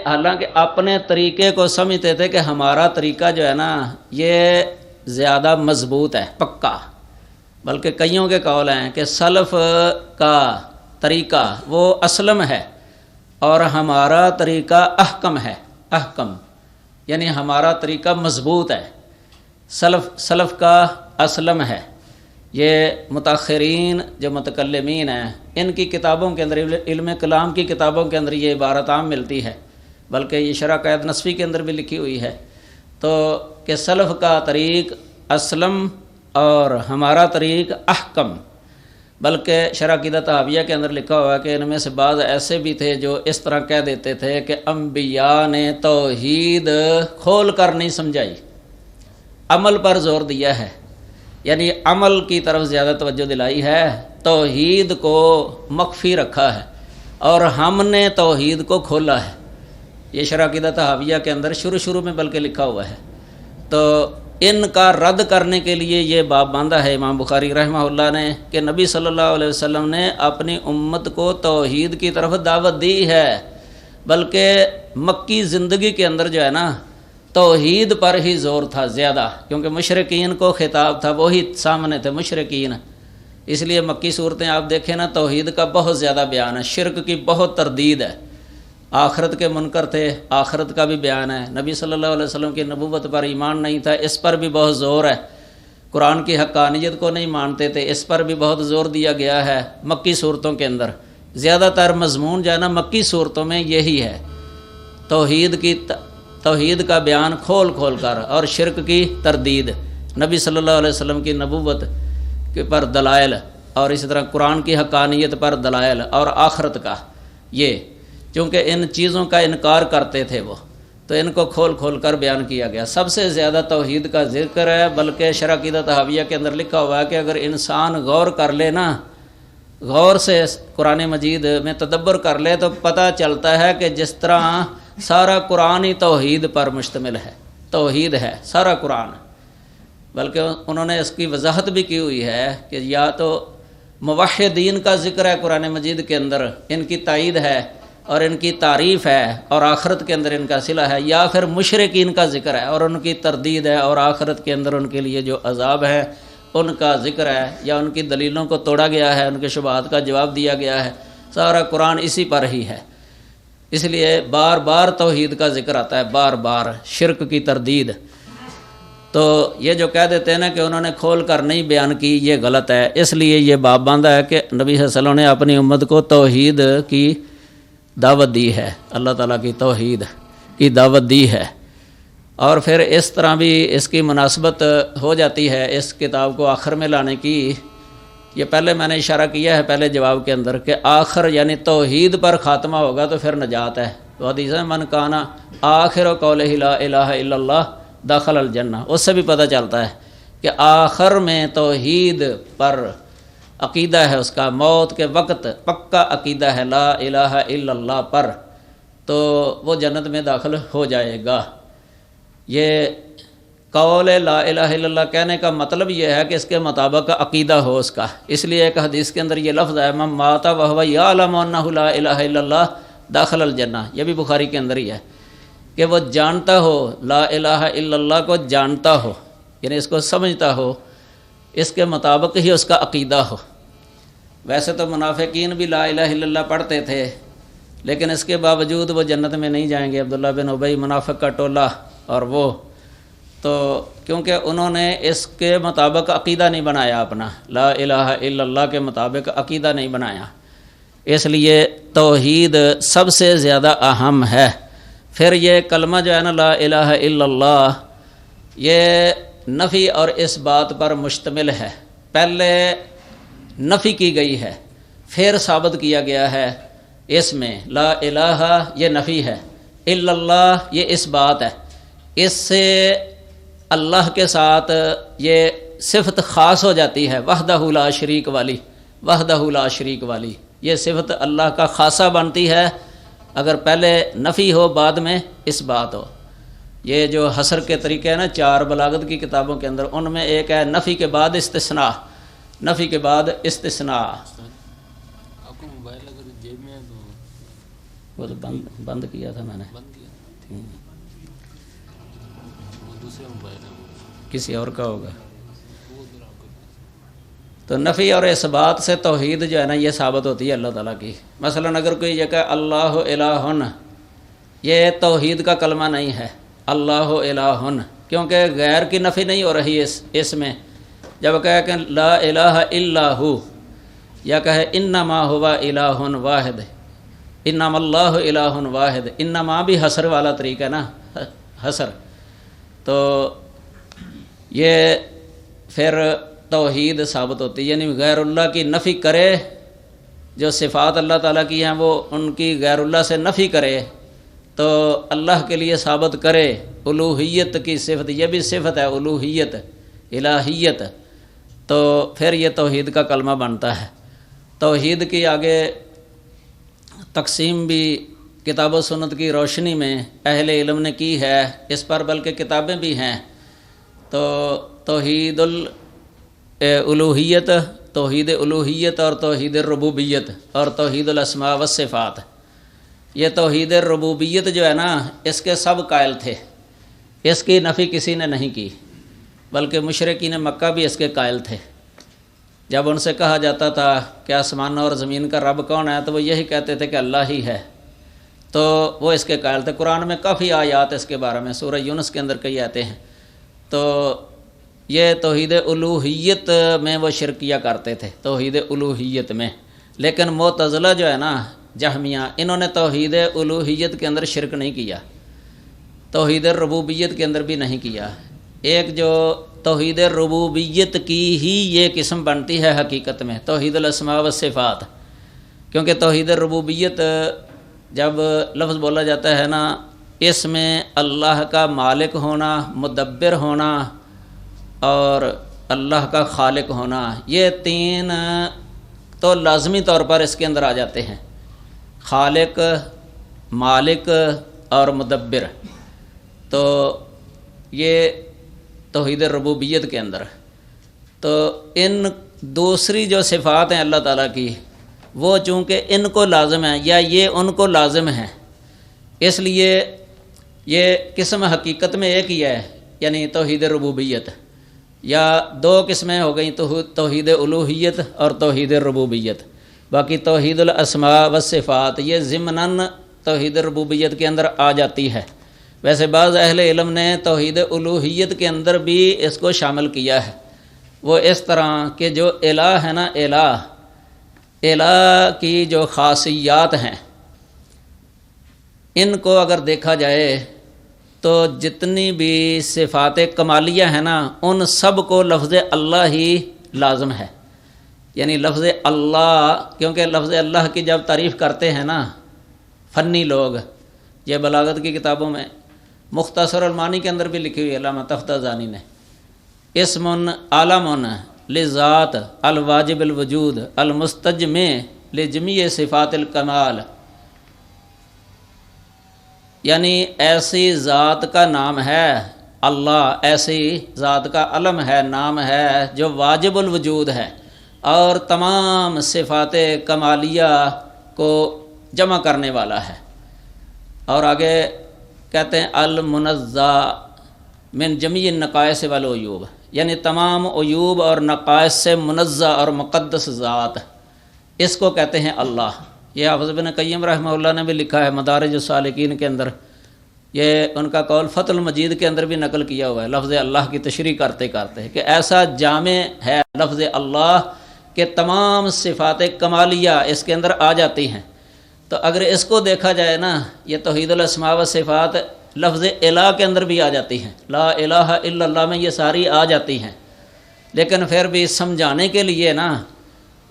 حالانکہ اپنے طریقے کو سمجھتے تھے کہ ہمارا طریقہ جو ہے نا یہ زیادہ مضبوط ہے، پکا، بلکہ کئیوں کے قول ہیں کہ سلف کا طریقہ وہ اسلم ہے اور ہمارا طریقہ احکم ہے، احکم یعنی ہمارا طریقہ مضبوط ہے، سلف کا اسلم ہے۔ یہ متاخرین جو متکلمین ہیں ان کی کتابوں کے اندر، علم کلام کی کتابوں کے اندر یہ عبارت عام ملتی ہے، بلکہ یہ شرح قید نصفی کے اندر بھی لکھی ہوئی ہے، تو کہ سلف کا طریق اسلم اور ہمارا طریق احکم۔ بلکہ شرح عقیدہ طحاویہ کے اندر لکھا ہوا ہے کہ ان میں سے بعض ایسے بھی تھے جو اس طرح کہہ دیتے تھے کہ انبیاء نے توحید کھول کر نہیں سمجھائی، عمل پر زور دیا ہے، یعنی عمل کی طرف زیادہ توجہ دلائی ہے، توحید کو مخفی رکھا ہے اور ہم نے توحید کو کھولا ہے۔ یہ شرح عقیدہ طحاویہ کے اندر شروع میں بلکہ لکھا ہوا ہے۔ تو ان کا رد کرنے کے لیے یہ باب باندھا ہے امام بخاری رحمہ اللہ نے کہ نبی صلی اللہ علیہ وسلم نے اپنی امت کو توحید کی طرف دعوت دی ہے، بلکہ مکی زندگی کے اندر جو ہے نا توحید پر ہی زور تھا زیادہ، کیونکہ مشرکین کو خطاب تھا، وہی سامنے تھے مشرکین، اس لیے مکی صورتیں آپ دیکھیں نا توحید کا بہت زیادہ بیان ہے، شرک کی بہت تردید ہے، آخرت کے منکر تھے، آخرت کا بھی بیان ہے، نبی صلی اللہ علیہ وسلم کی نبوت پر ایمان نہیں تھا، اس پر بھی بہت زور ہے، قرآن کی حقانیت کو نہیں مانتے تھے، اس پر بھی بہت زور دیا گیا ہے مکی صورتوں کے اندر۔ زیادہ تر مضمون جو ہے نا مکی صورتوں میں یہی ہے، توحید کا بیان کھول کر اور شرک کی تردید، نبی صلی اللہ علیہ وسلم کی نبوت کے پر دلائل، اور اسی طرح قرآن کی حقانیت پر دلائل اور آخرت کا، یہ چونکہ ان چیزوں کا انکار کرتے تھے وہ، تو ان کو کھول کر بیان کیا گیا۔ سب سے زیادہ توحید کا ذکر ہے، بلکہ شرح عقیدہ طحاویہ کے اندر لکھا ہوا ہے کہ اگر انسان غور کر لے نا، غور سے قرآن مجید میں تدبر کر لے تو پتہ چلتا ہے کہ جس طرح سارا قرآن ہی توحید پر مشتمل ہے، توحید ہے سارا قرآن، بلکہ انہوں نے اس کی وضاحت بھی کی ہوئی ہے کہ یا تو موحدین کا ذکر ہے قرآن مجید کے اندر، ان کی تائید ہے اور ان کی تعریف ہے اور آخرت کے اندر ان کا صلہ ہے، یا پھر مشرکین کا ذکر ہے اور ان کی تردید ہے اور آخرت کے اندر ان کے لیے جو عذاب ہے ان کا ذکر ہے، یا ان کی دلیلوں کو توڑا گیا ہے، ان کے شبہات کا جواب دیا گیا ہے، سارا قرآن اسی پر ہی ہے۔ اس لیے بار بار توحید کا ذکر آتا ہے، بار بار شرک کی تردید۔ تو یہ جو کہہ دیتے ہیں نا کہ انہوں نے کھول کر نہیں بیان کی، یہ غلط ہے، اس لیے یہ باب باندھا ہے کہ نبی صلی اللہ علیہ وسلم نے اپنی امت کو توحید کی دعوت دی ہے، اللہ تعالیٰ کی توحید کی دعوت دی ہے۔ اور پھر اس طرح بھی اس کی مناسبت ہو جاتی ہے اس کتاب کو آخر میں لانے کی، یہ پہلے میں نے اشارہ کیا ہے پہلے جواب کے اندر کہ آخر یعنی توحید پر خاتمہ ہوگا تو پھر نجات ہے۔ تو حدیث من کانا آخر قولہ لا الہ الا اللہ دخل الجنہ، اس سے بھی پتہ چلتا ہے کہ آخر میں توحید پر عقیدہ ہے، اس کا موت کے وقت پکا عقیدہ ہے لا الہ الا اللہ پر، تو وہ جنت میں داخل ہو جائے گا۔ یہ قول لا الہ الا اللہ کہنے کا مطلب یہ ہے کہ اس کے مطابق عقیدہ ہو اس کا، اس لیے ایک حدیث کے اندر یہ لفظ ہے من مات وہو یعلم انہ لا الہ الا اللہ داخل الجنہ، یہ بھی بخاری کے اندر ہی ہے کہ وہ جانتا ہو لا الہ الا اللہ کو، جانتا ہو یعنی اس کو سمجھتا ہو، اس کے مطابق ہی اس کا عقیدہ ہو۔ ویسے تو منافقین بھی لا الہ الا اللہ پڑھتے تھے، لیکن اس کے باوجود وہ جنت میں نہیں جائیں گے، عبداللہ بن ابی منافق کا ٹولہ، اور وہ تو کیونکہ انہوں نے اس کے مطابق عقیدہ نہیں بنایا اپنا، لا الہ الا اللہ کے مطابق عقیدہ نہیں بنایا، اس لیے توحید سب سے زیادہ اہم ہے۔ پھر یہ کلمہ جو ہے نا لا الہ الا اللہ، یہ نفی اور اس بات پر مشتمل ہے، پہلے نفی کی گئی ہے پھر ثابت کیا گیا ہے، اس میں لا الہ یہ نفی ہے، الا اللہ یہ اس بات ہے، اس سے اللہ کے ساتھ یہ صفت خاص ہو جاتی ہے، وحدہ لا شریک والی، وحدہ لا شریک والی، یہ صفت اللہ کا خاصہ بنتی ہے اگر پہلے نفی ہو بعد میں اس بات ہو۔ یہ جو حصر کے طریقے ہیں نا 4 بلاغت کی کتابوں کے اندر، ان میں ایک ہے نفی کے بعد استثناء، نفی کے بعد استثناء۔ آپ کو موبائل اگر جیب میں ہے تو وہ تو بند کیا تھا میں نے، کسی اور کا ہوگا. تو نفی اور اثبات سے توحید جو ہے نا یہ ثابت ہوتی ہے اللہ تعالیٰ کی. مثلا اگر کوئی یہ کہ اللہ الہن، یہ توحید کا کلمہ نہیں ہے. اللہ الہن کیونکہ غیر کی نفی نہیں ہو رہی اس میں. جب کہے کہ لا الہ الا ہو، یا کہے انما ہوا الہ واحد، انما اللہ الہ واحد، انما بھی حصر والا طریقہ ہے نا، حصر. تو یہ پھر توحید ثابت ہوتی ہے، یعنی غیر اللہ کی نفی کرے، جو صفات اللہ تعالیٰ کی ہیں وہ ان کی غیر اللہ سے نفی کرے، تو اللہ کے لیے ثابت کرے الوہیت کی صفت. یہ بھی صفت ہے الوہیت، الہیت. تو پھر یہ توحید کا کلمہ بنتا ہے. توحید کی آگے تقسیم بھی کتاب و سنت کی روشنی میں اہل علم نے کی ہے، اس پر بلکہ کتابیں بھی ہیں. تو توحید الوہیت، توحید الوہیت اور توحید الربوبیت اور توحید الاسماء والصفات. یہ توحید الربوبیت جو ہے نا اس کے سب قائل تھے، اس کی نفی کسی نے نہیں کی، بلکہ مشرکین مکہ بھی اس کے قائل تھے. جب ان سے کہا جاتا تھا کہ آسمان اور زمین کا رب کون ہے تو وہ یہی کہتے تھے کہ اللہ ہی ہے. تو وہ اس کے قائل تھے. قرآن میں کافی آیات اس کے بارے میں، سورہ یونس کے اندر کئی آتے ہیں. تو یہ توحید الوہیت میں وہ شرک کیا کرتے تھے، توحید الوہیت میں. لیکن معتزلہ جو ہے نا جہمیہ، انہوں نے توحید الوہیت کے اندر شرک نہیں کیا، توحید ربوبیت کے اندر بھی نہیں کیا. ایک جو توحید ربوبیت کی ہی یہ قسم بنتی ہے حقیقت میں، توحید الاسماء والصفات. کیونکہ توحید ربوبیت جب لفظ بولا جاتا ہے نا، اس میں اللہ کا مالک ہونا، مدبر ہونا اور اللہ کا خالق ہونا، یہ تین تو لازمی طور پر اس کے اندر آ جاتے ہیں، خالق، مالک اور مدبر. تو یہ توحید ربوبیت کے اندر. تو ان دوسری جو صفات ہیں اللہ تعالیٰ کی، وہ چونکہ ان کو لازم ہیں یا یہ ان کو لازم ہیں، اس لیے یہ قسم حقیقت میں ایک ہی ہے، یعنی توحید ربوبیت. یا دو قسمیں ہو گئیں، توحید الوہیت اور توحید ربوبیت. باقی توحید الاسماء والصفات یہ ضمناً توحید ربوبیت کے اندر آ جاتی ہے. ویسے بعض اہل علم نے توحید الوہیت کے اندر بھی اس کو شامل کیا ہے. وہ اس طرح کہ جو الہ ہے نا، الہ کی جو خاصیات ہیں، ان کو اگر دیکھا جائے تو جتنی بھی صفات کمالیہ ہیں نا، ان سب کو لفظ اللہ ہی لازم ہے. یعنی لفظ اللہ، کیونکہ لفظ اللہ کی جب تعریف کرتے ہیں نا فنی لوگ، یہ بلاغت کی کتابوں میں مختصر المعانی کے اندر بھی لکھی ہوئی علامہ تفتازانی نے، اسم عالم لذات الواجب الوجود المستجمع لجمیع صفات الکمال. یعنی ایسی ذات کا نام ہے اللہ، ایسی ذات کا علم ہے، نام ہے جو واجب الوجود ہے اور تمام صفات کمالیہ کو جمع کرنے والا ہے. اور آگے کہتے ہیں المنزہ من جمیع النقائص والعیوب، یعنی تمام عیوب اور نقائص سے منزہ اور مقدس ذات، اس کو کہتے ہیں اللہ. یہ حافظ ابن قیم رحمہ اللہ نے بھی لکھا ہے مدارج السالکین کے اندر، یہ ان کا قول فتح المجید کے اندر بھی نقل کیا ہوا ہے لفظ اللہ کی تشریح کرتے کرتے، کہ ایسا جامع ہے لفظ اللہ کہ تمام صفات کمالیہ اس کے اندر آ جاتی ہیں. تو اگر اس کو دیکھا جائے نا، یہ توحید الاسماء و صفات لفظ الہ کے اندر بھی آ جاتی ہیں، لا الہ الا اللہ میں یہ ساری آ جاتی ہیں. لیکن پھر بھی سمجھانے کے لیے نا،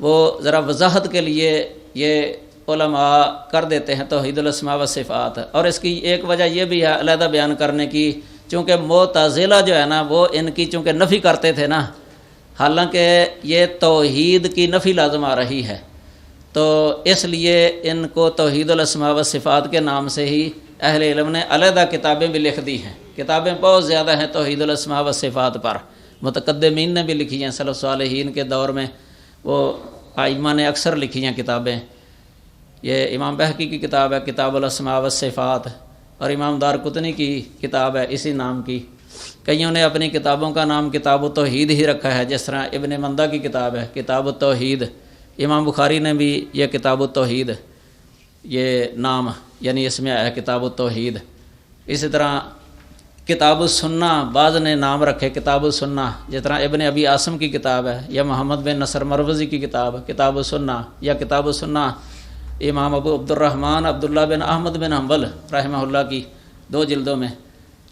وہ ذرا وضاحت کے لیے یہ علماء کر دیتے ہیں توحید الاسماء و صفات. اور اس کی ایک وجہ یہ بھی ہے علیحدہ بیان کرنے کی، چونکہ معتزلہ جو ہے نا وہ ان کی چونکہ نفی کرتے تھے نا، حالانکہ یہ توحید کی نفی لازم آ رہی ہے، تو اس لیے ان کو توحید الاسماء و صفات کے نام سے ہی اہل علم نے علیحدہ کتابیں بھی لکھ دی ہیں. کتابیں بہت زیادہ ہیں توحید الاسماء و صفات پر، متقدمین نے بھی لکھی ہیں، سلف صالحین کے دور میں وہ ائمہ نے اکثر لکھی ہیں کتابیں. یہ امام بہقی کی کتاب ہے کتاب الاسماء والصفات، اور امام دارقطنی کی کتاب ہے اسی نام کی۔ کئیوں نے اپنی کتابوں کا نام کتاب التوحید ہی رکھا ہے، جس طرح ابن مندہ کی کتاب ہے کتاب التوحید، امام بخاری نے بھی یہ کتاب التوحید یہ نام یعنی اس میں آیا کتاب التوحید۔ اسی طرح کتاب السنہ بعض نے نام رکھے کتاب السنہ، جس طرح ابن ابی عاصم کی کتاب ہے، یا محمد بن نصر مروزی کی کتاب کتاب السنہ، یا کتاب السنہ امام ابو عبد الرحمن عبداللہ بن احمد بن حنبل رحمہ اللہ کی 2 جلدوں میں۔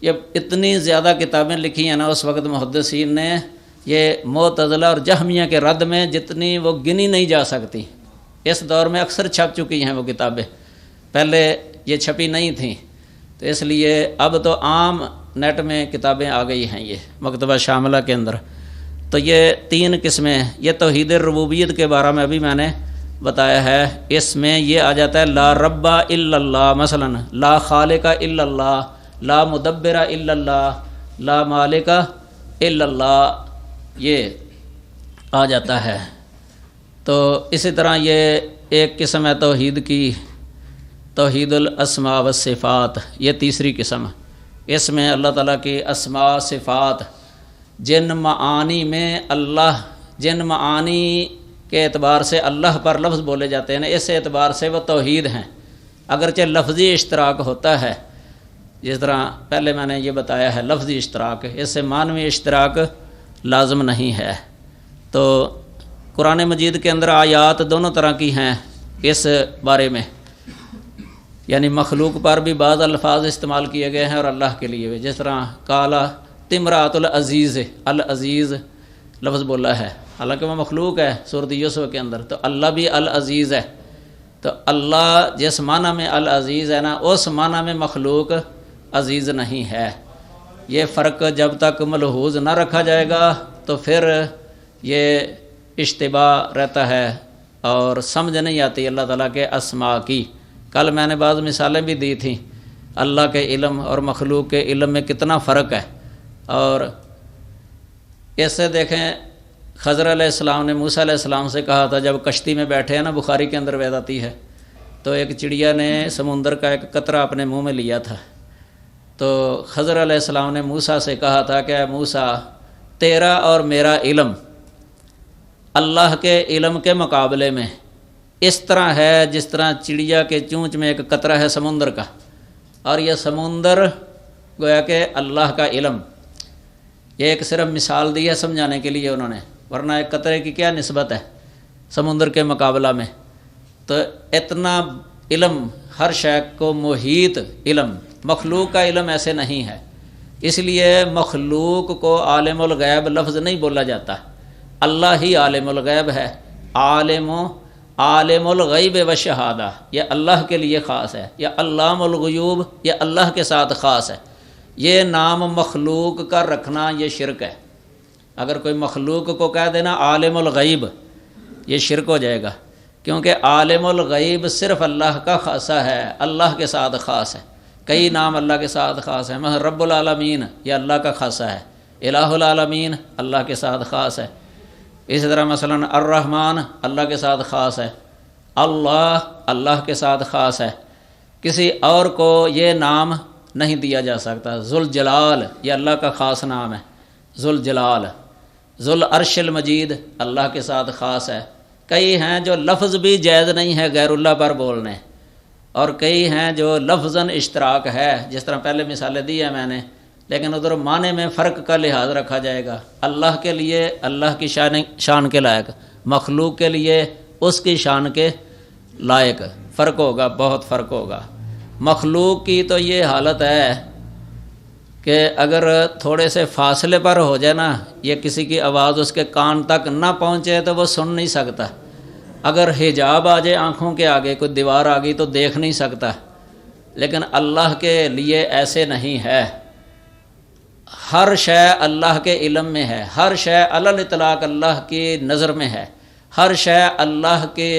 یہ اتنی زیادہ کتابیں لکھی ہیں نا اس وقت محدثین نے، یہ معتزلہ اور جہمیہ کے رد میں، جتنی وہ گنی نہیں جا سکتی۔ اس دور میں اکثر چھپ چکی ہیں وہ کتابیں، پہلے یہ چھپی نہیں تھیں، تو اس لیے اب تو عام نیٹ میں کتابیں آ گئی ہیں یہ مکتبہ شاملہ کے اندر۔ تو یہ 3 قسمیں، یہ توحید ربوبیت کے بارے میں ابھی میں نے بتایا ہے، اس میں یہ آ جاتا ہے لا رب الا اللہ، مثلا لا خالق الا اللہ، لا مدبر الا اللہ، لا مالک الا اللہ، یہ آ جاتا ہے۔ تو اسی طرح یہ ایک قسم ہے توحید کی، توحید الاسماء والصفات، یہ تیسری قسم۔ اس میں اللہ تعالیٰ کی اسماء صفات جن معانی میں اللہ، جن معانی کے اعتبار سے اللہ پر لفظ بولے جاتے ہیں، اس اعتبار سے وہ توحید ہیں، اگرچہ لفظی اشتراک ہوتا ہے، جس طرح پہلے میں نے یہ بتایا ہے لفظی اشتراک، اس سے معنوی اشتراک لازم نہیں ہے۔ تو قرآن مجید کے اندر آیات دونوں طرح کی ہیں اس بارے میں، یعنی مخلوق پر بھی بعض الفاظ استعمال کیے گئے ہیں اور اللہ کے لیے بھی، جس طرح کالا تمرات العزیز، العزیز لفظ بولا ہے، حالانکہ وہ مخلوق ہے سورۃ یوسف کے اندر، تو اللہ بھی العزیز ہے۔ تو اللہ جس معنی میں العزیز ہے نا، اس معنی میں مخلوق عزیز نہیں ہے۔ یہ فرق جب تک ملحوظ نہ رکھا جائے گا تو پھر یہ اشتباہ رہتا ہے اور سمجھ نہیں آتی اللہ تعالیٰ کے اسماء کی۔ کل میں نے بعض مثالیں بھی دی تھیں، اللہ کے علم اور مخلوق کے علم میں کتنا فرق ہے۔ اور اس سے دیکھیں خضر علیہ السلام نے موسیٰ علیہ السلام سے کہا تھا، جب کشتی میں بیٹھے ہیں نا، بخاری کے اندر روایت آتی ہے، تو ایک چڑیا نے سمندر کا ایک قطرہ اپنے منہ میں لیا تھا، تو خضر علیہ السلام نے موسیٰ سے کہا تھا کہ موسیٰ، تیرا اور میرا علم اللہ کے علم کے مقابلے میں اس طرح ہے جس طرح چڑیا کے چونچ میں ایک قطرہ ہے سمندر کا، اور یہ سمندر گویا کہ اللہ کا علم۔ یہ ایک صرف مثال دی ہے سمجھانے کے لیے انہوں نے، ورنہ ایک قطرے کی کیا نسبت ہے سمندر کے مقابلہ میں۔ تو اتنا علم، ہر شے کو محیط علم، مخلوق کا علم ایسے نہیں ہے، اس لیے مخلوق کو عالم الغیب لفظ نہیں بولا جاتا، اللہ ہی عالم الغیب ہے، عالم الغیب و شہادہ، یہ اللہ کے لیے خاص ہے، یا علام الغیوب یہ اللہ کے ساتھ خاص ہے۔ یہ نام مخلوق کا رکھنا یہ شرک ہے، اگر کوئی مخلوق کو کہہ دینا عالم الغیب، یہ شرک ہو جائے گا، کیونکہ عالم الغیب صرف اللہ کا خاصہ ہے، اللہ کے ساتھ خاص ہے۔ کئی نام اللہ کے ساتھ خاص ہیں، مثلا رب العالمین یہ اللہ کا خاصہ ہے، الہ العالمین اللہ کے ساتھ خاص ہے۔ اسی طرح مثلا الرحمن اللہ کے ساتھ خاص ہے، اللہ کے ساتھ خاص ہے، کسی اور کو یہ نام نہیں دیا جا سکتا۔ ذوالجلال یہ اللہ کا خاص نام ہے، ذوالجلال۔ ذوالعرش المجید اللہ کے ساتھ خاص ہے۔ کئی ہیں جو لفظ بھی جائز نہیں ہے غیر اللہ پر بولنے، اور کئی ہیں جو لفظاً اشتراک ہے، جس طرح پہلے مثالیں دی ہیں میں نے، لیکن ادھر معنی میں فرق کا لحاظ رکھا جائے گا۔ اللہ کے لیے اللہ کی شان کے لائق، مخلوق کے لیے اس کی شان کے لائق، فرق ہوگا، بہت فرق ہوگا۔ مخلوق کی تو یہ حالت ہے کہ اگر تھوڑے سے فاصلے پر ہو جائے نا، یہ کسی کی آواز اس کے کان تک نہ پہنچے تو وہ سن نہیں سکتا۔ اگر حجاب آ جائے آنکھوں کے آگے، کوئی دیوار آ گئی تو دیکھ نہیں سکتا، لیکن اللہ کے لیے ایسے نہیں ہے۔ ہر شے اللہ کے علم میں ہے، ہر شے علی الاطلاق اللہ کی نظر میں ہے، ہر شے اللہ کے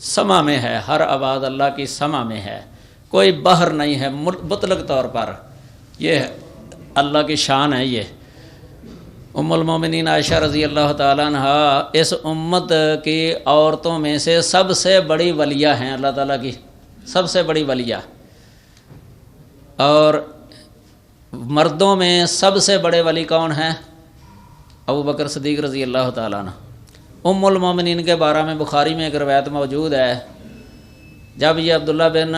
سمع میں ہے، ہر آواز اللہ کی سمع میں ہے، کوئی بحر نہیں ہے مطلق طور پر، یہ اللہ کی شان ہے یہ۔ ام المومنین عائشہ رضی اللہ تعالیٰ عنہ اس امت کی عورتوں میں سے سب سے بڑی ولیہ ہیں، اللہ تعالیٰ کی سب سے بڑی ولیہ، اور مردوں میں سب سے بڑے ولی کون ہیں؟ ابو بکر صدیق رضی اللہ تعالیٰ عنہ۔ ام المومنین کے بارے میں بخاری میں ایک روایت موجود ہے، جب یہ عبداللہ بن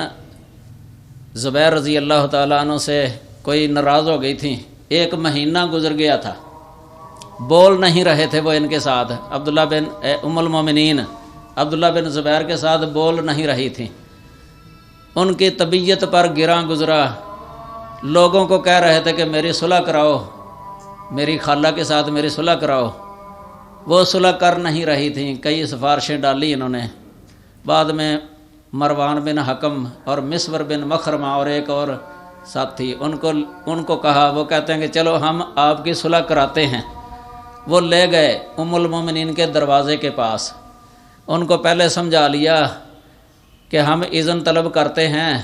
زبیر رضی اللہ تعالیٰ عنہ سے کوئی ناراض ہو گئی تھیں، ایک مہینہ گزر گیا تھا، بول نہیں رہے تھے وہ ان کے ساتھ، عبداللہ بن ام المومنین عبداللہ بن زبیر کے ساتھ بول نہیں رہی تھیں، ان کی طبیعت پر گراں گزرا، لوگوں کو کہہ رہے تھے کہ میری صلح کراؤ، میری خالہ کے ساتھ میری صلح کراؤ، وہ صلح کر نہیں رہی تھیں، کئی سفارشیں ڈالی انہوں نے، بعد میں مروان بن حکم اور مسور بن مخرمہ اور ایک اور ساتھی ان کو کہا، وہ کہتے ہیں کہ چلو ہم آپ کی صلح کراتے ہیں، وہ لے گئے ام المومنین کے دروازے کے پاس، ان کو پہلے سمجھا لیا کہ ہم اذن طلب کرتے ہیں،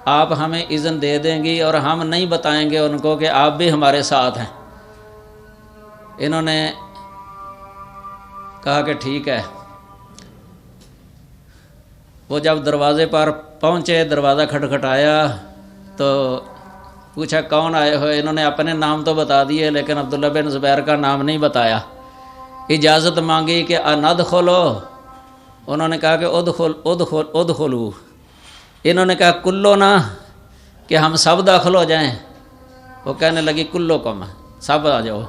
آپ ہمیں اذن دے دیں گی اور ہم نہیں بتائیں گے ان کو کہ آپ بھی ہمارے ساتھ ہیں۔ انہوں نے کہا کہ ٹھیک ہے۔ وہ جب دروازے پر پہنچے، دروازہ کھٹکھٹایا تو پوچھا کون آئے ہوئے، انہوں نے اپنے نام تو بتا دیے لیکن عبداللہ بن زبیر کا نام نہیں بتایا، اجازت مانگی کہ ندخلو، انہوں نے کہا کہ ادخلو، انہوں نے کہا کلو نا، کہ ہم سب داخل ہو جائیں، وہ کہنے لگی کلو کم، سب آ جاؤ۔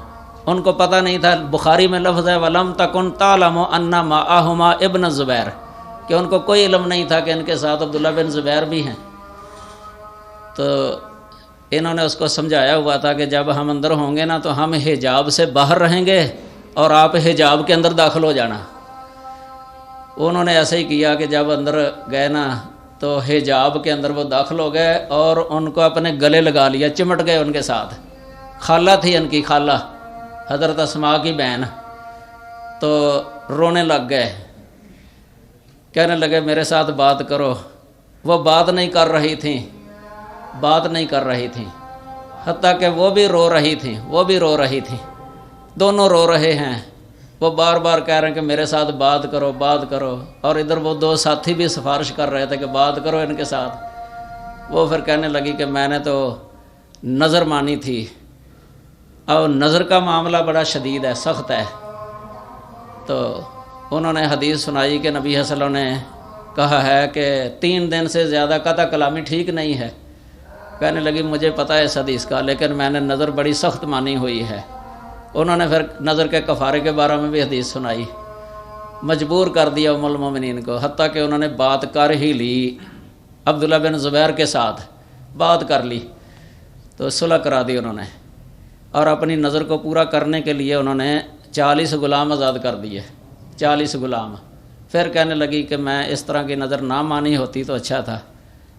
ان کو پتہ نہیں تھا، بخاری میں لفظ ہے وَلَمْ تَكُنْ تَعْلَمُ أَنَّ مَعَهُمَا ابن الزبیر، کہ ان کو کوئی علم نہیں تھا کہ ان کے ساتھ عبداللہ بن زبیر بھی ہیں۔ تو انہوں نے اس کو سمجھایا ہوا تھا کہ جب ہم اندر ہوں گے نا تو ہم حجاب سے باہر رہیں گے اور آپ حجاب کے اندر داخل ہو جانا۔ انہوں نے ایسے ہی کیا کہ جب اندر گئے نا تو حجاب کے اندر وہ داخل ہو گئے اور ان کو اپنے گلے لگا لیا، چمٹ گئے ان کے ساتھ۔ خالہ تھی ان کی، خالہ حضرت اسماء کی بہن، تو رونے لگ گئے، کہنے لگے میرے ساتھ بات کرو۔ وہ بات نہیں کر رہی تھیں، حتیٰ کہ وہ بھی رو رہی تھیں، دونوں رو رہے ہیں، وہ بار بار کہہ رہے ہیں کہ میرے ساتھ بات کرو، اور ادھر وہ دو ساتھی بھی سفارش کر رہے تھے کہ بات کرو ان کے ساتھ۔ وہ پھر کہنے لگی کہ میں نے تو نظر مانی تھی، اور نظر کا معاملہ بڑا شدید ہے، سخت ہے۔ تو انہوں نے حدیث سنائی کہ نبی صلی اللہ علیہ وسلم نے کہا ہے کہ 3 دن سے زیادہ قطع کلامی ٹھیک نہیں ہے۔ کہنے لگی مجھے پتہ ہے اس حدیث کا، لیکن میں نے نظر بڑی سخت مانی ہوئی ہے۔ انہوں نے پھر نظر کے کفارے کے بارے میں بھی حدیث سنائی، مجبور کر دیا ام المومنین کو، حتیٰ کہ انہوں نے بات کر ہی لی، عبداللہ بن زبیر کے ساتھ بات کر لی تو صلح کرا دی انہوں نے، اور اپنی نظر کو پورا کرنے کے لیے انہوں نے 40 غلام آزاد کر دیے، 40 غلام۔ پھر کہنے لگی کہ میں اس طرح کی نظر نہ مانی ہوتی تو اچھا تھا،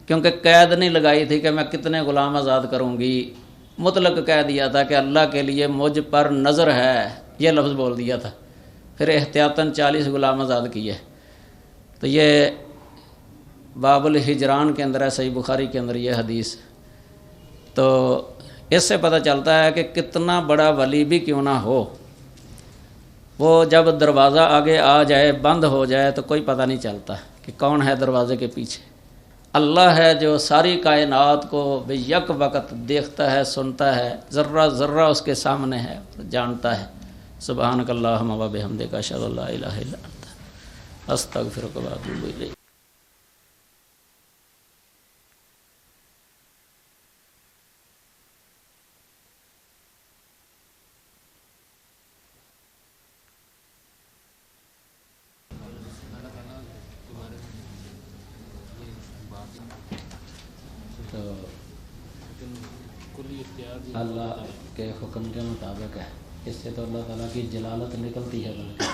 کیونکہ قید نہیں لگائی تھی کہ میں کتنے غلام آزاد کروں گی، مطلق کہہ دیا تھا کہ اللہ کے لیے مجھ پر نظر ہے، یہ لفظ بول دیا تھا۔ پھر احتیاطاً 40 غلام آزاد کیے۔ تو یہ باب الحجران کے اندر ہے، صحیح بخاری کے اندر یہ حدیث۔ تو اس سے پتہ چلتا ہے کہ کتنا بڑا ولی بھی کیوں نہ ہو، وہ جب دروازہ آگے آ جائے، بند ہو جائے تو کوئی پتہ نہیں چلتا کہ کون ہے دروازے کے پیچھے۔ اللہ ہے جو ساری کائنات کو بیک وقت دیکھتا ہے، سنتا ہے، ذرہ ذرہ اس کے سامنے ہے، جانتا ہے۔ سبحانک اللہم و بحمدک، اشہد ان لا الہ الا انت، استغفرک و اتوب الیک۔ اللہ کے حکم کے مطابق ہے، اس سے تو اللہ تعالیٰ کی جلالت نکلتی ہے، بلکہ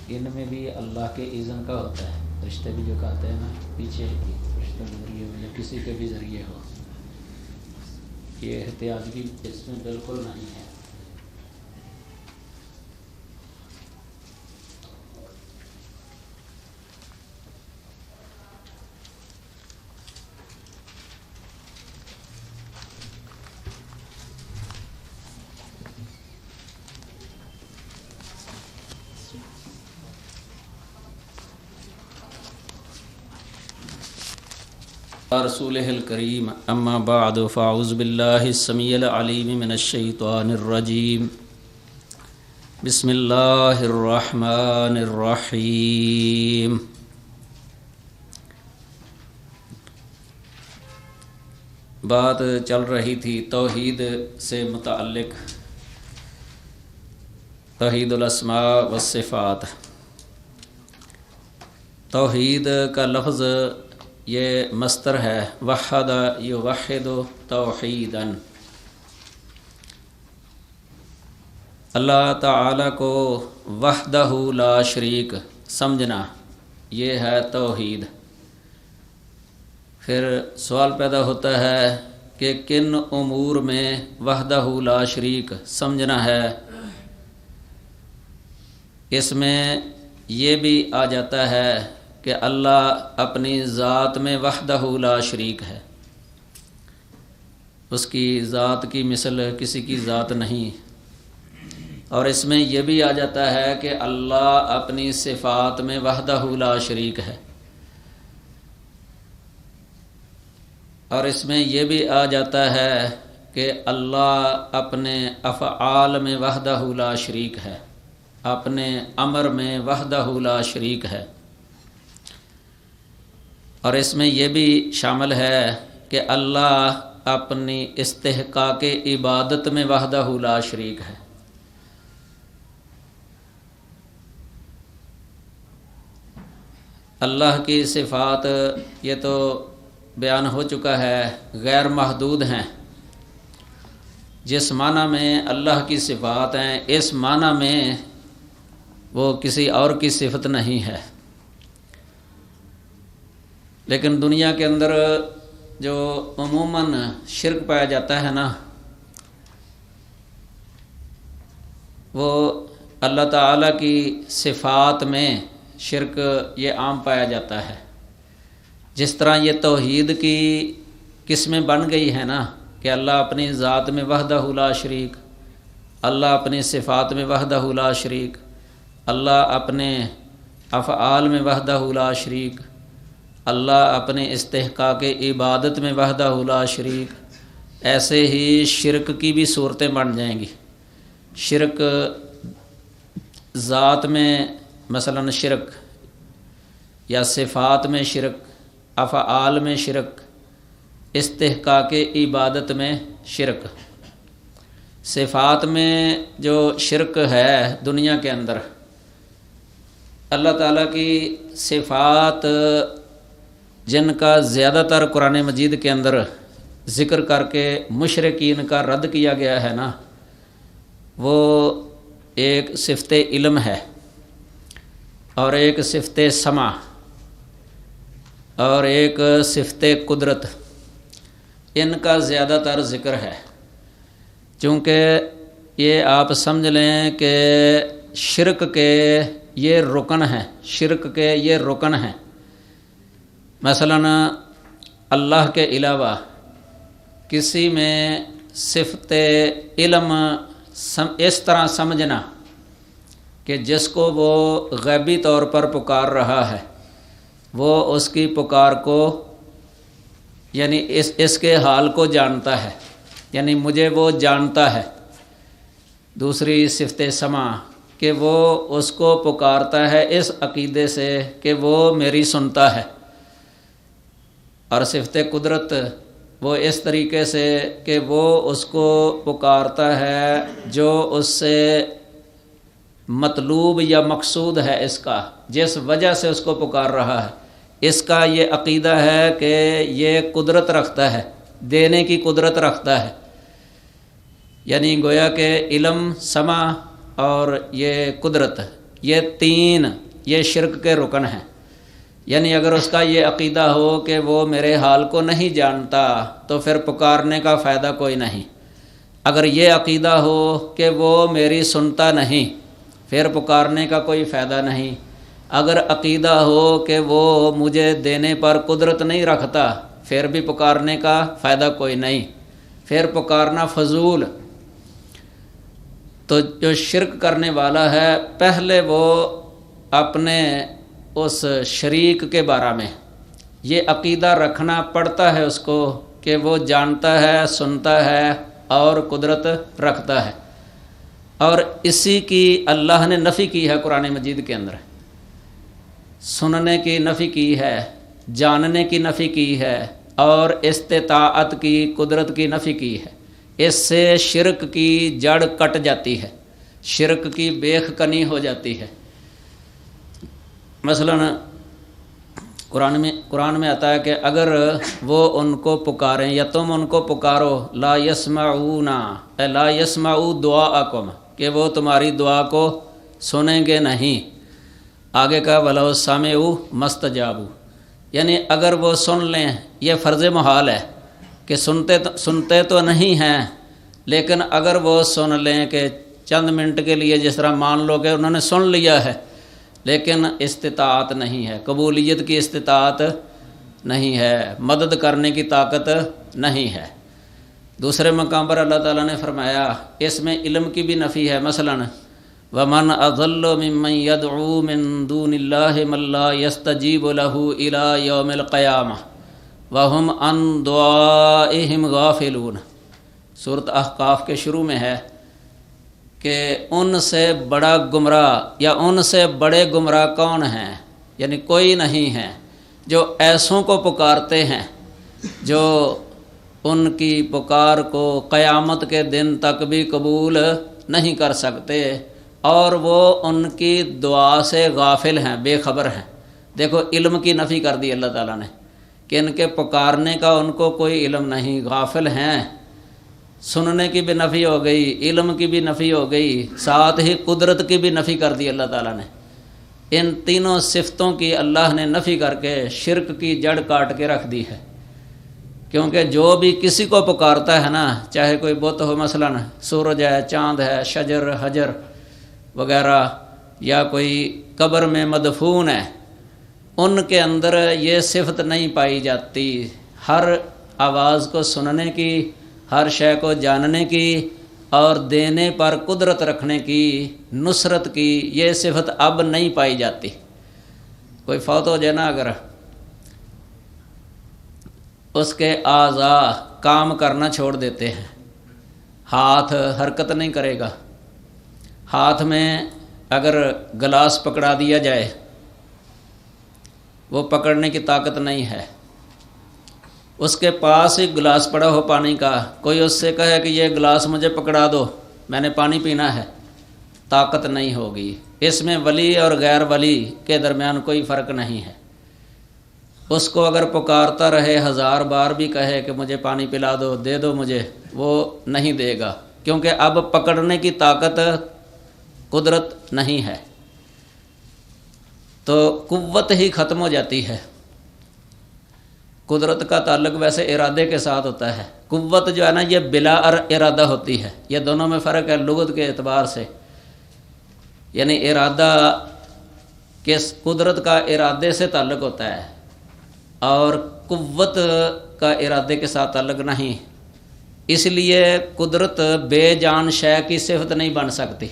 ان میں بھی اللہ کے اذن کا ہوتا ہے۔ رشتے بھی جو کہتے ہیں نا، پیچھے رشتے کے ذریعے ہو یا کسی کے بھی ذریعے ہو، یہ احتیاطی اس میں بالکل نہیں ہے۔ رسوله الكريم اما بعد فاعوذ بالله السميع العليم من الشيطان الرجيم بسم الله الرحمن الرحيم بات چل رہی تھی توحید سے متعلق، توحید الاسماء والصفات۔ توحید کا لفظ یہ مصدر ہے، وحد یوحد توحیداً۔ اللہ تعالیٰ کو وحدہ لا شریک سمجھنا، یہ ہے توحید۔ پھر سوال پیدا ہوتا ہے کہ کن امور میں وحدہ لا شریک سمجھنا ہے؟ اس میں یہ بھی آ جاتا ہے کہ اللہ اپنی ذات میں وحدہ لا شریک ہے، اس کی ذات کی مثل کسی کی ذات نہیں۔ اور اس میں یہ بھی آ جاتا ہے کہ اللہ اپنی صفات میں وحدہ لا شریک ہے، اور اس میں یہ بھی آ جاتا ہے کہ اللہ اپنے افعال میں وحدہ لا شریک ہے، اپنے امر میں وحدہ لا شریک ہے۔ اور اس میں یہ بھی شامل ہے کہ اللہ اپنی استحقاق عبادت میں وحدہ لا شریک ہے۔ اللہ کی صفات یہ تو بیان ہو چکا ہے، غیر محدود ہیں۔ جس معنی میں اللہ کی صفات ہیں، اس معنی میں وہ کسی اور کی صفت نہیں ہے۔ لیکن دنیا کے اندر جو عموماً شرک پایا جاتا ہے نا، وہ اللہ تعالیٰ کی صفات میں شرک یہ عام پایا جاتا ہے۔ جس طرح یہ توحید کی قسمیں بن گئی ہیں نا کہ اللہ اپنی ذات میں وحدہ لا شریک، اللہ اپنی صفات میں وحدہ لا شریک، اللہ اپنے افعال میں وحدہ لا شریک، اللہ اپنے استحقاق عبادت میں وحدہ لا شریک، ایسے ہی شرک کی بھی صورتیں بن جائیں گی۔ شرک ذات میں مثلاً شرک، یا صفات میں شرک، افعال میں شرک، استحقاق عبادت میں شرک۔ صفات میں جو شرک ہے دنیا کے اندر، اللہ تعالیٰ کی صفات جن کا زیادہ تر قرآن مجید کے اندر ذکر کر کے مشرکین کا رد کیا گیا ہے نا، وہ ایک صفت علم ہے، اور ایک صفت سمع، اور ایک صفت قدرت۔ ان کا زیادہ تر ذکر ہے، چونکہ یہ آپ سمجھ لیں کہ شرک کے یہ رکن ہیں، شرک کے یہ رکن ہیں۔ مثلاً اللہ کے علاوہ کسی میں صفت علم اس طرح سمجھنا کہ جس کو وہ غیبی طور پر پکار رہا ہے، وہ اس کی پکار کو یعنی اس کے حال کو جانتا ہے، یعنی مجھے وہ جانتا ہے۔ دوسری صفت سمع کہ وہ اس کو پکارتا ہے اس عقیدے سے کہ وہ میری سنتا ہے۔ اور صفت قدرت وہ اس طریقے سے کہ وہ اس کو پکارتا ہے جو اس سے مطلوب یا مقصود ہے، اس کا جس وجہ سے اس کو پکار رہا ہے، اس کا یہ عقیدہ ہے کہ یہ قدرت رکھتا ہے، دینے کی قدرت رکھتا ہے۔ یعنی گویا کہ علم، سمع اور یہ قدرت، یہ تین یہ شرک کے رکن ہیں۔ یعنی اگر اس کا یہ عقیدہ ہو کہ وہ میرے حال کو نہیں جانتا تو پھر پکارنے کا فائدہ کوئی نہیں۔ اگر یہ عقیدہ ہو کہ وہ میری سنتا نہیں، پھر پکارنے کا کوئی فائدہ نہیں۔ اگر عقیدہ ہو کہ وہ مجھے دینے پر قدرت نہیں رکھتا، پھر بھی پکارنے کا فائدہ کوئی نہیں، پھر پکارنا فضول۔ تو جو شرک کرنے والا ہے، پہلے وہ اپنے اس شریک کے بارے میں، یہ عقیدہ رکھنا پڑتا ہے اس کو کہ وہ جانتا ہے، سنتا ہے اور قدرت رکھتا ہے، اور اسی کی اللہ نے نفی کی ہے قرآن مجید کے اندر۔ سننے کی نفی کی ہے، جاننے کی نفی کی ہے، اور استطاعت کی، قدرت کی نفی کی ہے۔ اس سے شرک کی جڑ کٹ جاتی ہے، شرک کی بیخ کنی ہو جاتی ہے۔ مثلا قرآن میں آتا ہے کہ اگر وہ ان کو پکاریں یا تم ان کو پکارو، لا یسمعون اے لا یسمعوا دعاءکم، کہ وہ تمہاری دعا کو سنیں گے نہیں۔ آگے کا ولو سمعوا مستجابوا، یعنی اگر وہ سن لیں، یہ فرض محال ہے کہ سنتے تو نہیں ہیں، لیکن اگر وہ سن لیں کہ چند منٹ کے لیے، جس طرح مان لو کہ انہوں نے سن لیا ہے لیکن استطاعت نہیں ہے، قبولیت کی استطاعت نہیں ہے، مدد کرنے کی طاقت نہیں ہے۔ دوسرے مقام پر اللہ تعالیٰ نے فرمایا اس میں علم کی بھی نفی ہے۔ مثلا وَمَنْ أَضَلُّ مِمَّنْ يَدْعُو مِن دُونِ اللَّهِ مَن لَّا يَسْتَجِيبُ لَهُ إِلَىٰ يَوْمِ الْقِيَامَةِ وَهُمْ عَن دُعَائِهِمْ غَافِلُونَ۔ سورۃ احقاف کے شروع میں ہے کہ ان سے بڑا گمراہ یا ان سے بڑے گمراہ کون ہیں، یعنی کوئی نہیں ہے جو ایسوں کو پکارتے ہیں جو ان کی پکار کو قیامت کے دن تک بھی قبول نہیں کر سکتے، اور وہ ان کی دعا سے غافل ہیں، بے خبر ہیں۔ دیکھو علم کی نفی کر دی اللہ تعالیٰ نے کہ ان کے پکارنے کا ان کو کوئی علم نہیں، غافل ہیں۔ سننے کی بھی نفی ہو گئی، علم کی بھی نفی ہو گئی، ساتھ ہی قدرت کی بھی نفی کر دی اللہ تعالیٰ نے۔ ان تینوں صفتوں کی اللہ نے نفی کر کے شرک کی جڑ کاٹ کے رکھ دی ہے، کیونکہ جو بھی کسی کو پکارتا ہے نا، چاہے کوئی بت ہو، مثلا سورج ہے، چاند ہے، شجر حجر وغیرہ، یا کوئی قبر میں مدفون ہے، ان کے اندر یہ صفت نہیں پائی جاتی، ہر آواز کو سننے کی، ہر شے کو جاننے کی، اور دینے پر قدرت رکھنے کی، نصرت کی، یہ صفت اب نہیں پائی جاتی۔ کوئی فوت ہو جائے نا، اگر اس کے اعضاء کام کرنا چھوڑ دیتے ہیں، ہاتھ حرکت نہیں کرے گا، ہاتھ میں اگر گلاس پکڑا دیا جائے وہ پکڑنے کی طاقت نہیں ہے، اس کے پاس ایک گلاس پڑا ہو پانی کا، کوئی اس سے کہے کہ یہ گلاس مجھے پکڑا دو، میں نے پانی پینا ہے، طاقت نہیں ہوگی۔ اس میں ولی اور غیر ولی کے درمیان کوئی فرق نہیں ہے۔ اس کو اگر پکارتا رہے، 1000 بار بھی کہے کہ مجھے پانی پلا دو، دے دو مجھے، وہ نہیں دے گا، کیونکہ اب پکڑنے کی طاقت، قدرت نہیں ہے، تو قوت ہی ختم ہو جاتی ہے۔ قدرت کا تعلق ویسے ارادے کے ساتھ ہوتا ہے، قوت جو ہے نا یہ بلا ارادہ ہوتی ہے، یہ دونوں میں فرق ہے لغت کے اعتبار سے۔ یعنی ارادہ کس قدرت کا ارادے سے تعلق ہوتا ہے، اور قوت کا ارادے کے ساتھ تعلق نہیں، اس لیے قدرت بے جان شے کی صفت نہیں بن سکتی۔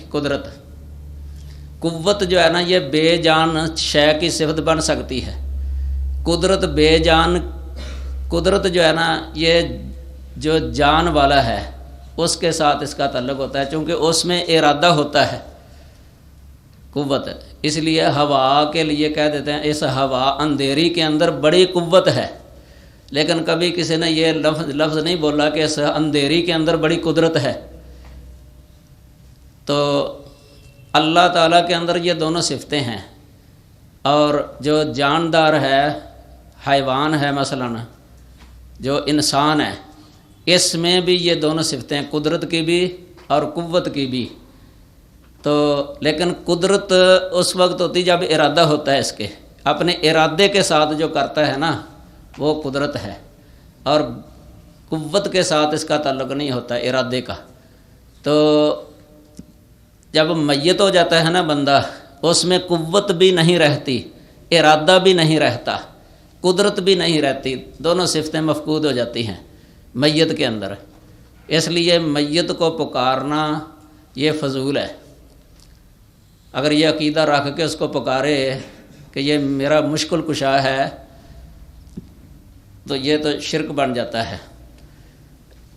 قوت جو ہے نا یہ بے جان شے کی صفت بن سکتی ہے، قدرت بے جان، قدرت جو ہے نا یہ جو جان والا ہے اس کے ساتھ اس کا تعلق ہوتا ہے، چونکہ اس میں ارادہ ہوتا ہے قوت۔ اس لیے ہوا کے لیے کہہ دیتے ہیں اس ہوا اندھیری کے اندر بڑی قوت ہے، لیکن کبھی کسی نے یہ لفظ نہیں بولا کہ اس اندھیری کے اندر بڑی قدرت ہے۔ تو اللہ تعالیٰ کے اندر یہ دونوں صفتیں ہیں، اور جو جاندار ہے، حیوان ہے، مثلا جو انسان ہے، اس میں بھی یہ دونوں صفتیں، قدرت کی بھی اور قوت کی بھی۔ تو لیکن قدرت اس وقت ہوتی جب ارادہ ہوتا ہے اس کے، اپنے ارادے کے ساتھ جو کرتا ہے نا وہ قدرت ہے، اور قوت کے ساتھ اس کا تعلق نہیں ہوتا ارادے کا۔ تو جب میت ہو جاتا ہے نا بندہ، اس میں قوت بھی نہیں رہتی، ارادہ بھی نہیں رہتا، قدرت بھی نہیں رہتی، دونوں صفتیں مفقود ہو جاتی ہیں میت کے اندر۔ اس لیے میت کو پکارنا یہ فضول ہے۔ اگر یہ عقیدہ رکھ کے اس کو پکارے کہ یہ میرا مشکل کشا ہے، تو یہ تو شرک بن جاتا ہے۔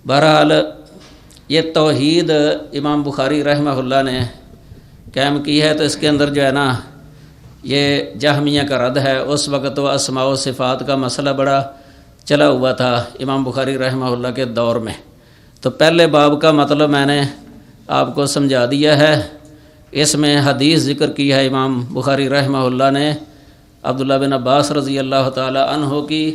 بہرحال یہ توحید امام بخاری رحمہ اللہ نے قائم کی ہے، تو اس کے اندر جو ہے نا یہ جہمیہ کا رد ہے۔ اس وقت وہ اسماء و صفات کا مسئلہ بڑا چلا ہوا تھا امام بخاری رحمہ اللہ کے دور میں۔ تو پہلے باب کا مطلب میں نے آپ کو سمجھا دیا ہے۔ اس میں حدیث ذکر کی ہے امام بخاری رحمہ اللہ نے عبداللہ بن عباس رضی اللہ تعالی عنہ کی،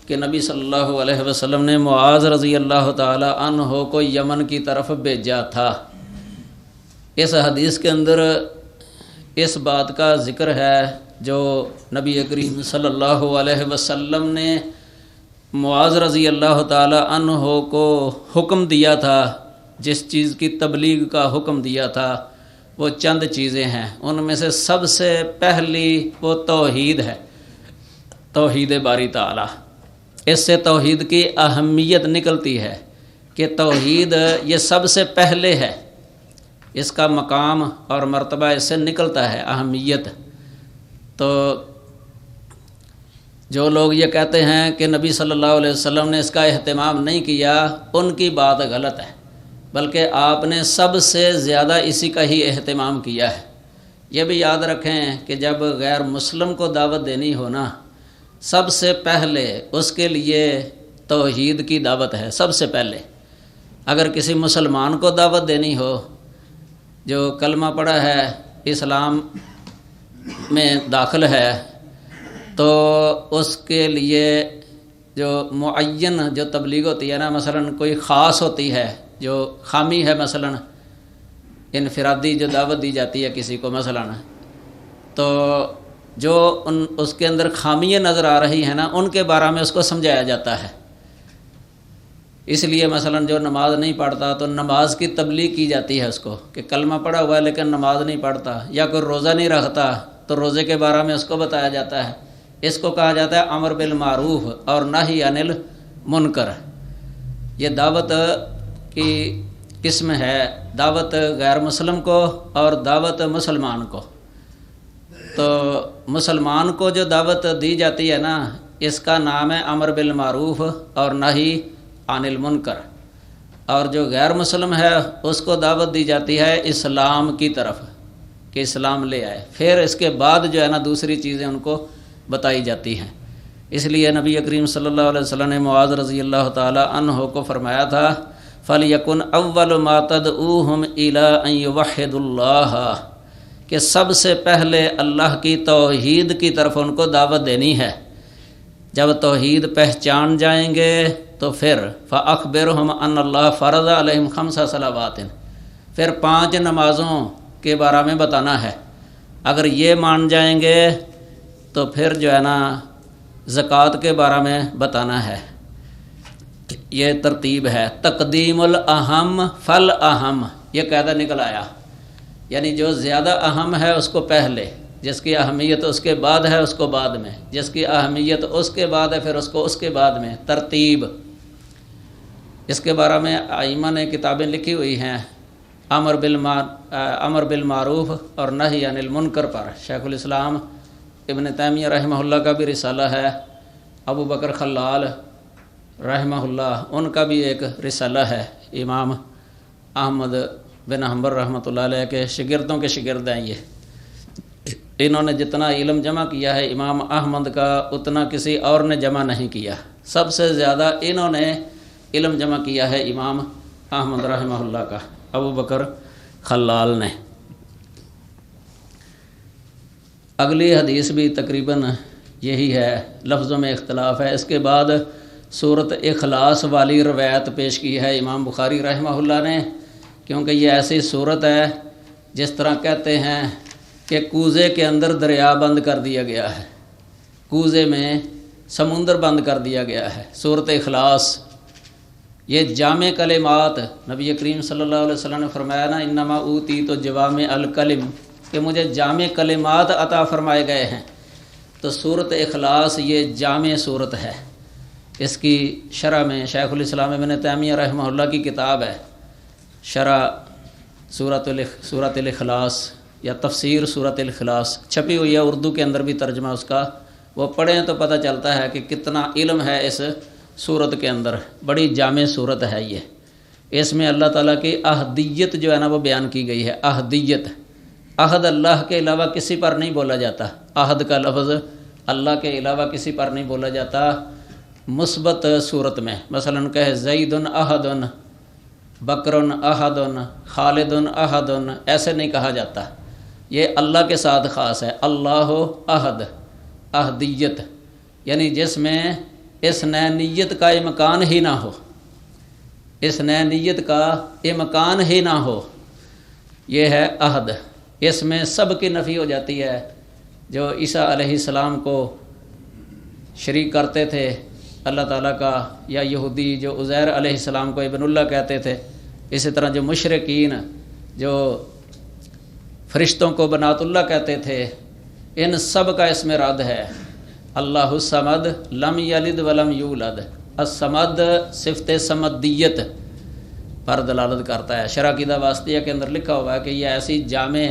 کہ نبی صلی اللہ علیہ وسلم نے معاذ رضی اللہ تعالی عنہ کو یمن کی طرف بھیجا تھا۔ اس حدیث کے اندر اس بات کا ذکر ہے جو نبی کریم صلی اللہ علیہ وسلم نے معاذ رضی اللہ تعالی عنہ کو حکم دیا تھا، جس چیز کی تبلیغ کا حکم دیا تھا وہ چند چیزیں ہیں۔ ان میں سے سب سے پہلی وہ توحید ہے، توحید باری تعالی۔ اس سے توحید کی اہمیت نکلتی ہے کہ توحید یہ سب سے پہلے ہے، اس کا مقام اور مرتبہ اس سے نکلتا ہے، اہمیت۔ تو جو لوگ یہ کہتے ہیں کہ نبی صلی اللہ علیہ وسلم نے اس کا اہتمام نہیں کیا، ان کی بات غلط ہے، بلکہ آپ نے سب سے زیادہ اسی کا ہی اہتمام کیا ہے۔ یہ بھی یاد رکھیں کہ جب غیر مسلم کو دعوت دینی ہو نا، سب سے پہلے اس کے لیے توحید کی دعوت ہے، سب سے پہلے۔ اگر کسی مسلمان کو دعوت دینی ہو جو کلمہ پڑھا ہے، اسلام میں داخل ہے، تو اس کے لیے جو معین جو تبلیغ ہوتی ہے نا، مثلا کوئی خاص ہوتی ہے جو خامی ہے، مثلا انفرادی جو دعوت دی جاتی ہے کسی کو، مثلا تو جو اس کے اندر خامیاں نظر آ رہی ہیں نا، ان کے بارے میں اس کو سمجھایا جاتا ہے۔ اس لیے مثلا جو نماز نہیں پڑھتا تو نماز کی تبلیغ کی جاتی ہے اس کو، کہ کلمہ پڑھا ہوا ہے لیکن نماز نہیں پڑھتا، یا کوئی روزہ نہیں رکھتا تو روزے کے بارے میں اس کو بتایا جاتا ہے۔ اس کو کہا جاتا ہے امر بالمعروف اور نہی عن المنکر۔ یہ دعوت کی قسم ہے، دعوت غیر مسلم کو اور دعوت مسلمان کو۔ تو مسلمان کو جو دعوت دی جاتی ہے نا، اس کا نام ہے امر بالمعروف اور نہی عن المنکر، اور جو غیر مسلم ہے اس کو دعوت دی جاتی ہے اسلام کی طرف، کہ اسلام لے آئے۔ پھر اس کے بعد جو ہے نا دوسری چیزیں ان کو بتائی جاتی ہیں۔ اس لیے نبی کریم صلی اللہ علیہ وسلم نے معاذ رضی اللہ تعالی عنہ کو فرمایا تھا فَلْيَكُنْ أَوَّلُ مَا تَدْعُوهُمْ إِلَىٰ أَن يُوَحِّدُوا اللَّهَ، کہ سب سے پہلے اللہ کی توحید کی طرف ان کو دعوت دینی ہے۔ جب توحید پہچان جائیں گے تو پھر فَأَخْبِرْهُمْ أَنَّ اللَّهَ فَرَضَ عَلَيْهِمْ 5 صلوات، پھر 5 نمازوں کے بارے میں بتانا ہے۔ اگر یہ مان جائیں گے تو پھر جو ہے نا زکوٰۃ کے بارے میں بتانا ہے۔ یہ ترتیب ہے، تقدیم الاہم فل اہم، یہ قاعدہ نکل آیا، یعنی جو زیادہ اہم ہے اس کو پہلے، جس کی اہمیت اس کے بعد ہے اس کو بعد میں، جس کی اہمیت اس کے بعد ہے پھر اس کو اس کے بعد میں، ترتیب۔ اس کے بارے میں ائمہ نے کتابیں لکھی ہوئی ہیں، امر بالمعروف اور نہی عن المنکر پر۔ شیخ الاسلام ابن تیمیہ رحمہ اللہ کا بھی رسالہ ہے، ابو بکر خلال رحمہ اللہ ان کا بھی ایک رسالہ ہے، امام احمد بن حنبل رحمۃ اللہ علیہ کے شاگردوں کے شاگرد ہیں یہ۔ انہوں نے جتنا علم جمع کیا ہے امام احمد کا، اتنا کسی اور نے جمع نہیں کیا۔ سب سے زیادہ انہوں نے علم جمع کیا ہے امام احمد رحمہ اللہ کا، ابو بکر خلال نے۔ اگلی حدیث بھی تقریباً یہی ہے، لفظوں میں اختلاف ہے۔ اس کے بعد سورۃ اخلاص والی روایت پیش کی ہے امام بخاری رحمہ اللہ نے، کیونکہ یہ ایسی صورت ہے جس طرح کہتے ہیں کہ کوزے کے اندر دریا بند کر دیا گیا ہے، کوزے میں سمندر بند کر دیا گیا ہے۔ سورۃ اخلاص یہ جامع کلمات، نبی کریم صلی اللہ علیہ وسلم نے فرمایا نا انما اوتیت جوامع الکلم، کہ مجھے جامع کلمات عطا فرمائے گئے ہیں۔ تو سورۃ اخلاص یہ جامع صورت ہے۔ اس کی شرح میں شیخ الاسلام ابن تیمیہ رحمہ اللہ کی کتاب ہے، شرح سورۃ الاخلاص یا تفسیر سورۃ الاخلاص، چھپی ہوئی ہے، اردو کے اندر بھی ترجمہ اس کا وہ پڑھیں تو پتہ چلتا ہے کہ کتنا علم ہے اس صورت کے اندر. بڑی جامع صورت ہے یہ. اس میں اللہ تعالیٰ کی احدیت جو ہے نا وہ بیان کی گئی ہے. احدیت، عہد اللہ کے علاوہ کسی پر نہیں بولا جاتا. عہد کا لفظ اللہ کے علاوہ کسی پر نہیں بولا جاتا مثبت صورت میں. مثلا کہ زید احد، بکر احد، خالد احد، ایسے نہیں کہا جاتا. یہ اللہ کے ساتھ خاص ہے. اللہ احد، احدیت، یعنی جس میں اس نیت کا امکان ہی نہ ہو، اس نیت کا امکان ہی نہ ہو، یہ ہے عہد. اس میں سب کی نفی ہو جاتی ہے. جو عیسیٰ علیہ السلام کو شریک کرتے تھے اللہ تعالیٰ کا، یا یہودی جو عزیر علیہ السلام کو ابن اللہ کہتے تھے، اسی طرح جو مشرکین جو فرشتوں کو بنات اللہ کہتے تھے، ان سب کا اس میں رد ہے. اللہ الصمد لم یلد ولم یولد. الصمد صفت سمدیت پر دلالت کرتا ہے. شرح عقیدہ واسطیہ کے اندر لکھا ہوا ہے کہ یہ ایسی جامع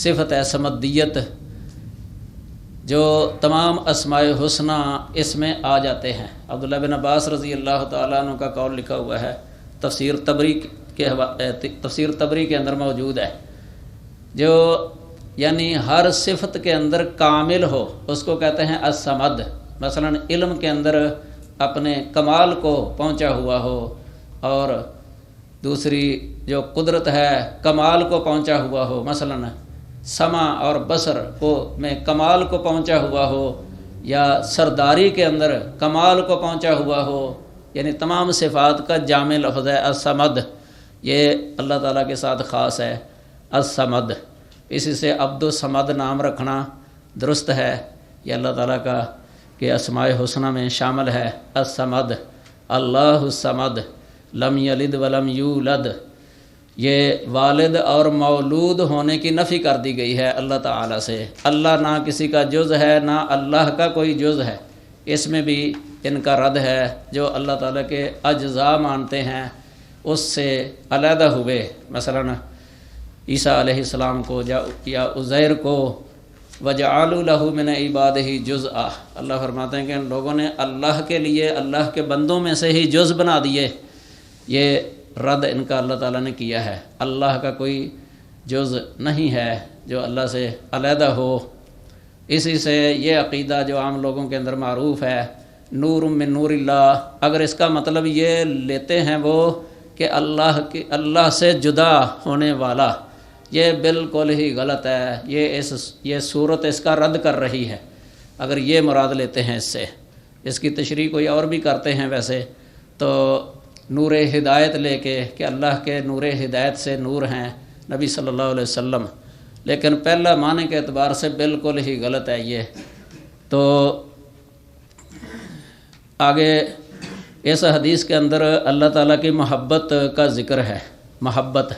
صفت ہے سمدیت جو تمام اسماء حسنہ اس میں آ جاتے ہیں. عبداللہ بن عباس رضی اللہ تعالیٰ عنہ کا قول لکھا ہوا ہے، تفسیر تبری کے اندر موجود ہے. جو یعنی ہر صفت کے اندر کامل ہو اس کو کہتے ہیں الصمد. مثلا علم کے اندر اپنے کمال کو پہنچا ہوا ہو، اور دوسری جو قدرت ہے کمال کو پہنچا ہوا ہو. مثلا سمع اور بصر کو میں کمال کو پہنچا ہوا ہو، یا سرداری کے اندر کمال کو پہنچا ہوا ہو. یعنی تمام صفات کا جامع لفظ ہے الصمد. یہ اللہ تعالیٰ کے ساتھ خاص ہے الصمد. اسی سے عبد الصمد نام رکھنا درست ہے. یہ اللہ تعالیٰ کا کہ اسماء حسنہ میں شامل ہے الصمد. اللہ الصمد لم یلد ولم یولد. یہ والد اور مولود ہونے کی نفی کر دی گئی ہے اللہ تعالیٰ سے. اللہ نہ کسی کا جز ہے، نہ اللہ کا کوئی جز ہے. اس میں بھی ان کا رد ہے. جو اللہ تعالیٰ کے اجزاء مانتے ہیں اس سے علیحدہ ہوئے، مثلا عیسیٰ علیہ السلام کو یا عزیر کو، وَجَعَلُوا لَهُ مِنَ عِبَادِهِ جُزْءًا. اللہ فرماتے ہیں کہ ان لوگوں نے اللہ کے لیے اللہ کے بندوں میں سے ہی جز بنا دیے. یہ رد ان کا اللہ تعالیٰ نے کیا ہے. اللہ کا کوئی جز نہیں ہے جو اللہ سے علیحدہ ہو. اسی سے یہ عقیدہ جو عام لوگوں کے اندر معروف ہے، نور من نور اللہ، اگر اس کا مطلب یہ لیتے ہیں وہ کہ اللہ سے جدا ہونے والا، یہ بالکل ہی غلط ہے. یہ صورت اس کا رد کر رہی ہے اگر یہ مراد لیتے ہیں اس سے. اس کی تشریح کوئی اور بھی کرتے ہیں ویسے تو، نور ہدایت لے کے کہ اللہ کے نور ہدایت سے نور ہیں نبی صلی اللہ علیہ وسلم، لیکن پہلا معنی کے اعتبار سے بالکل ہی غلط ہے یہ. تو آگے اس حدیث کے اندر اللہ تعالیٰ کی محبت کا ذکر ہے. محبت،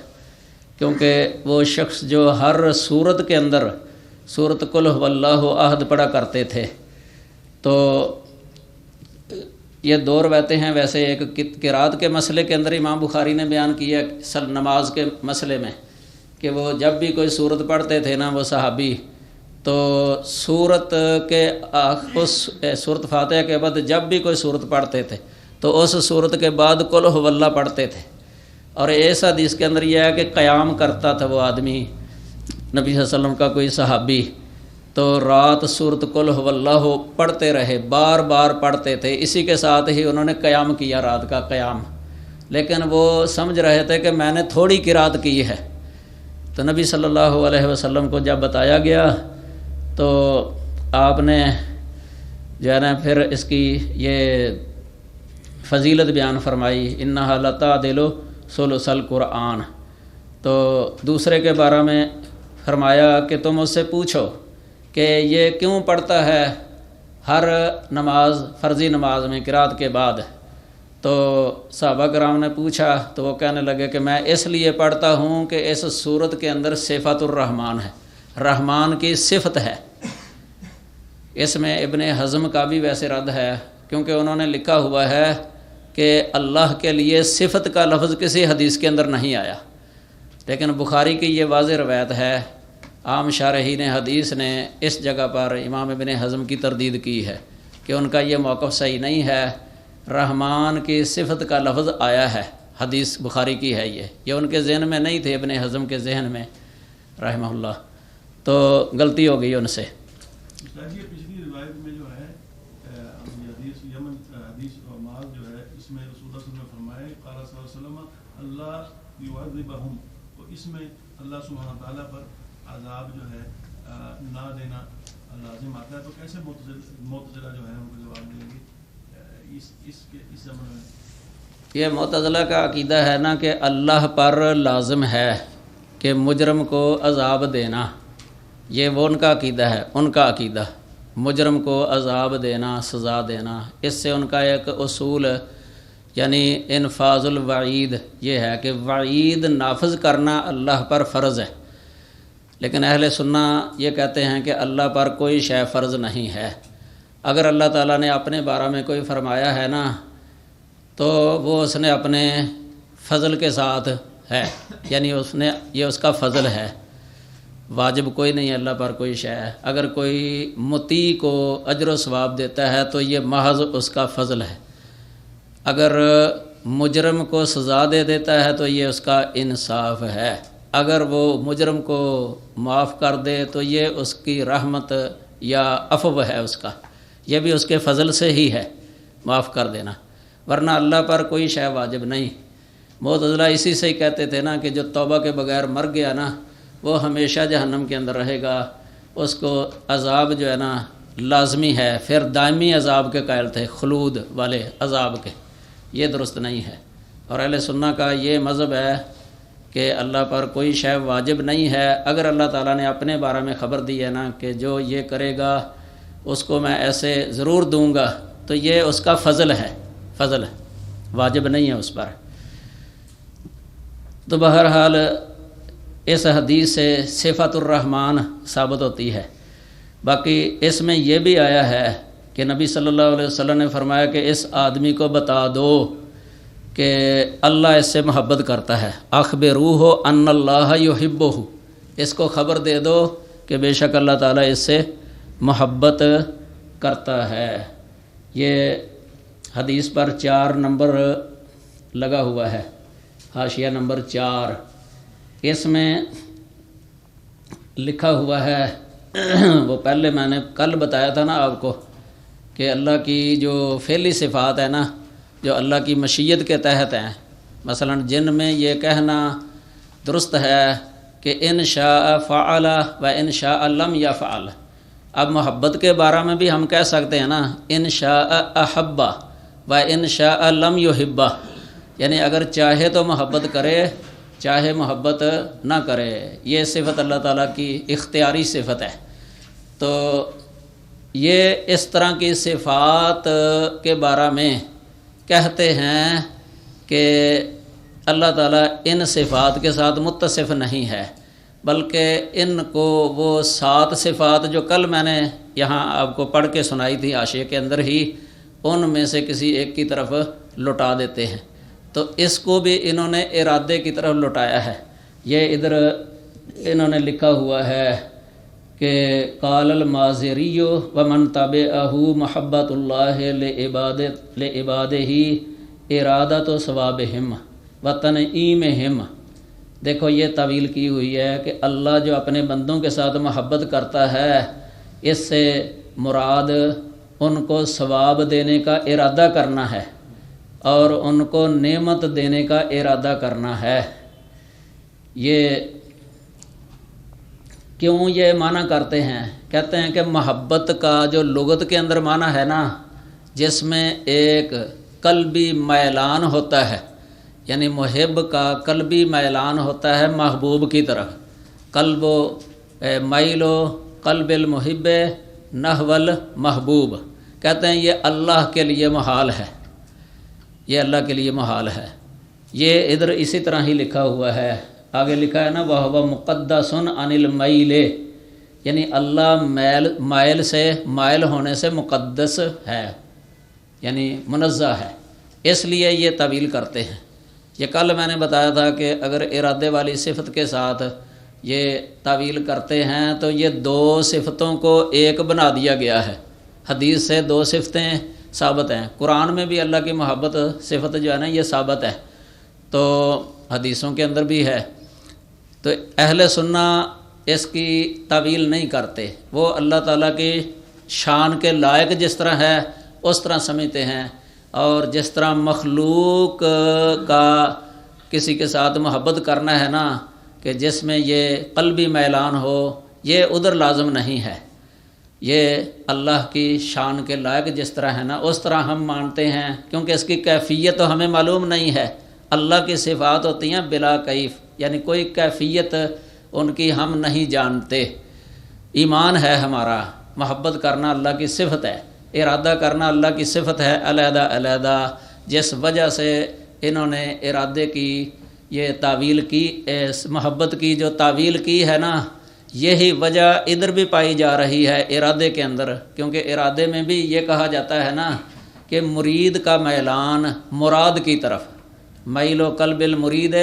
کیونکہ وہ شخص جو ہر صورت کے اندر سورۃ قل هو اللہ احد پڑھا کرتے تھے، تو یہ دو روایتیں ہیں. ویسے ایک قرات کے مسئلے کے اندر امام بخاری نے بیان کیا نماز کے مسئلے میں کہ وہ جب بھی کوئی صورت پڑھتے تھے نا وہ صحابی، تو سورت کے اس سورت فاتحہ کے بعد جب بھی کوئی صورت پڑھتے تھے تو اس صورت کے بعد قل هو اللہ پڑھتے تھے. اور اس حدیث کے اندر یہ ہے کہ قیام کرتا تھا وہ آدمی نبی صلی اللہ علیہ وسلم کا کوئی صحابی، تو رات سورۃ قل هو اللہ پڑھتے رہے، بار بار پڑھتے تھے. اسی کے ساتھ ہی انہوں نے قیام کیا، رات کا قیام. لیکن وہ سمجھ رہے تھے کہ میں نے تھوڑی قرات کی ہے. تو نبی صلی اللہ علیہ وسلم کو جب بتایا گیا تو آپ نے جو ہے نا پھر اس کی یہ فضیلت بیان فرمائی، انہا لتعدل ثلث القرآن. تو دوسرے کے بارے میں فرمایا کہ تم اس سے پوچھو کہ یہ کیوں پڑھتا ہے ہر نماز، فرضی نماز میں قرات کے بعد. تو صحابہ کرام نے پوچھا تو وہ کہنے لگے کہ میں اس لیے پڑھتا ہوں کہ اس صورت کے اندر صفت الرحمن ہے، رحمان کی صفت ہے. اس میں ابن حزم کا بھی ویسے رد ہے، کیونکہ انہوں نے لکھا ہوا ہے کہ اللہ کے لیے صفت کا لفظ کسی حدیث کے اندر نہیں آیا. لیکن بخاری کی یہ واضح روایت ہے عام شارحین حدیث نے اس جگہ پر امام ابن حزم کی تردید کی ہے کہ ان کا یہ موقف صحیح نہیں ہے. رحمان کی صفت کا لفظ آیا ہے، حدیث بخاری کی ہے، یہ ان کے ذہن میں نہیں تھے، ابن حزم کے ذہن میں رحمہ اللہ، تو غلطی ہو گئی ان سے. پچھلی روایت میں جو ہے حدیث یمن حدیث اور معاذ جو ہے اس میں رسول اللہ صلی اللہ علیہ وسلم نے فرمایا قال صلی اللہ علیہ وسلم اللہ یعذبہم، تو اس میں اللہ سبحانہ تعالیٰ پر عذاب جو ہے نہ دینا لازم آتا ہے. تو کیسے معتزلہ جو ہے ان کو جواب دیں گے اس زمانے میں؟ یہ معتزلہ کا عقیدہ ہے نا کہ اللہ پر لازم ہے کہ مجرم کو عذاب دینا، یہ وہ ان کا عقیدہ ہے. ان کا عقیدہ مجرم کو عذاب دینا، سزا دینا، اس سے ان کا ایک اصول یعنی انفاذ الوعید یہ ہے کہ وعید نافذ کرنا اللہ پر فرض ہے. لیکن اہل سنہ یہ کہتے ہیں کہ اللہ پر کوئی شے فرض نہیں ہے. اگر اللہ تعالیٰ نے اپنے بارے میں کوئی فرمایا ہے نا تو وہ اس نے اپنے فضل کے ساتھ ہے، یعنی یہ اس کا فضل ہے، واجب کوئی نہیں اللہ پر کوئی شے ہے. اگر کوئی مطیع کو اجر و ثواب دیتا ہے تو یہ محض اس کا فضل ہے. اگر مجرم کو سزا دے دیتا ہے تو یہ اس کا انصاف ہے. اگر وہ مجرم کو معاف کر دے تو یہ اس کی رحمت یا عفو ہے اس کا، یہ بھی اس کے فضل سے ہی ہے معاف کر دینا، ورنہ اللہ پر کوئی شے واجب نہیں. معتزلہ اسی سے ہی کہتے تھے نا کہ جو توبہ کے بغیر مر گیا نا وہ ہمیشہ جہنم کے اندر رہے گا، اس کو عذاب جو ہے نا لازمی ہے. پھر دائمی عذاب کے قائل تھے، خلود والے عذاب کے. یہ درست نہیں ہے. اور اہل سنہ کا یہ مذہب ہے کہ اللہ پر کوئی شے واجب نہیں ہے. اگر اللہ تعالیٰ نے اپنے بارے میں خبر دی ہے نا کہ جو یہ کرے گا اس کو میں ایسے ضرور دوں گا تو یہ اس کا فضل ہے، فضل ہے، واجب نہیں ہے اس پر. تو بہرحال اس حدیث سے صفات الرحمن ثابت ہوتی ہے. باقی اس میں یہ بھی آیا ہے کہ نبی صلی اللہ علیہ وسلم نے فرمایا کہ اس آدمی کو بتا دو کہ اللہ اس سے محبت کرتا ہے. اخبروہ ان اللہ یحبہ، اس کو خبر دے دو کہ بے شک اللہ تعالیٰ اس سے محبت کرتا ہے. یہ حدیث پر 4 نمبر لگا ہوا ہے، حاشیہ نمبر 4. اس میں لکھا ہوا ہے وہ پہلے میں نے کل بتایا تھا نا آپ کو کہ اللہ کی جو فعلی صفات ہے نا جو اللہ کی مشیت کے تحت ہیں، مثلا جن میں یہ کہنا درست ہے کہ ان شاء فعل و ان شاء لم یفعل. اب محبت کے بارے میں بھی ہم کہہ سکتے ہیں نا ان شاء احب و ان شاء لم یحب، یعنی اگر چاہے تو محبت کرے، چاہے محبت نہ کرے. یہ صفت اللہ تعالیٰ کی اختیاری صفت ہے. تو یہ اس طرح کی صفات کے بارے میں کہتے ہیں کہ اللہ تعالیٰ ان صفات کے ساتھ متصف نہیں ہے، بلکہ ان کو وہ 7 صفات جو کل میں نے یہاں آپ کو پڑھ کے سنائی تھی حاشیے کے اندر ہی، ان میں سے کسی ایک کی طرف لوٹا دیتے ہیں. تو اس کو بھی انہوں نے ارادے کی طرف لوٹایا ہے. یہ ادھر انہوں نے لکھا ہوا ہے کہ قال المازری ومن تبعہ محبت اللہ لعبادہ ارادۃ ثوابہم وتنعیمہم. دیکھو یہ تعویل کی ہوئی ہے کہ اللہ جو اپنے بندوں کے ساتھ محبت کرتا ہے، اس سے مراد ان کو ثواب دینے کا ارادہ کرنا ہے اور ان کو نعمت دینے کا ارادہ کرنا ہے. یہ کیوں یہ معنی کرتے ہیں؟ کہتے ہیں کہ محبت کا جو لغت کے اندر معنی ہے نا، جس میں ایک قلبی میلان ہوتا ہے، یعنی محب کا قلبی میلان ہوتا ہے محبوب کی طرف. قلب و میل و قلب المحب نحو المحبوب. کہتے ہیں یہ اللہ کے لیے محال ہے، یہ اللہ کے لیے محال ہے. یہ ادھر اسی طرح ہی لکھا ہوا ہے. آگے لکھا ہے نا وَهُوَ مُقَدَّسٌ عَنِ الْمَيْلِ، یعنی اللہ مائل سے، مائل ہونے سے مقدس ہے، یعنی منزہ ہے. اس لیے یہ تعویل کرتے ہیں. یہ کل میں نے بتایا تھا کہ اگر ارادے والی صفت کے ساتھ یہ تعویل کرتے ہیں تو یہ دو صفتوں کو ایک بنا دیا گیا ہے. حدیث سے دو صفتیں ثابت ہیں. قرآن میں بھی اللہ کی محبت صفت جو ہے نا یہ ثابت ہے، تو حدیثوں کے اندر بھی ہے. تو اہل سنہ اس کی تعویل نہیں کرتے، وہ اللہ تعالیٰ کی شان کے لائق جس طرح ہے اس طرح سمجھتے ہیں، اور جس طرح مخلوق کا کسی کے ساتھ محبت کرنا ہے نا کہ جس میں یہ قلبی میلان ہو، یہ ادھر لازم نہیں ہے. یہ اللہ کی شان کے لائق جس طرح ہے نا اس طرح ہم مانتے ہیں، کیونکہ اس کی کیفیت تو ہمیں معلوم نہیں ہے. اللہ کی صفات ہوتی ہیں بلا کیف، یعنی کوئی کیفیت ان کی ہم نہیں جانتے. ایمان ہے ہمارا، محبت کرنا اللہ کی صفت ہے، ارادہ کرنا اللہ کی صفت ہے علیحدہ علیحدہ. جس وجہ سے انہوں نے ارادے کی یہ تعویل کی، اس محبت کی جو تعویل کی ہے نا، یہی وجہ ادھر بھی پائی جا رہی ہے ارادے کے اندر. کیونکہ ارادے میں بھی یہ کہا جاتا ہے نا کہ مرید کا میلان مراد کی طرف، میل و قلب المرید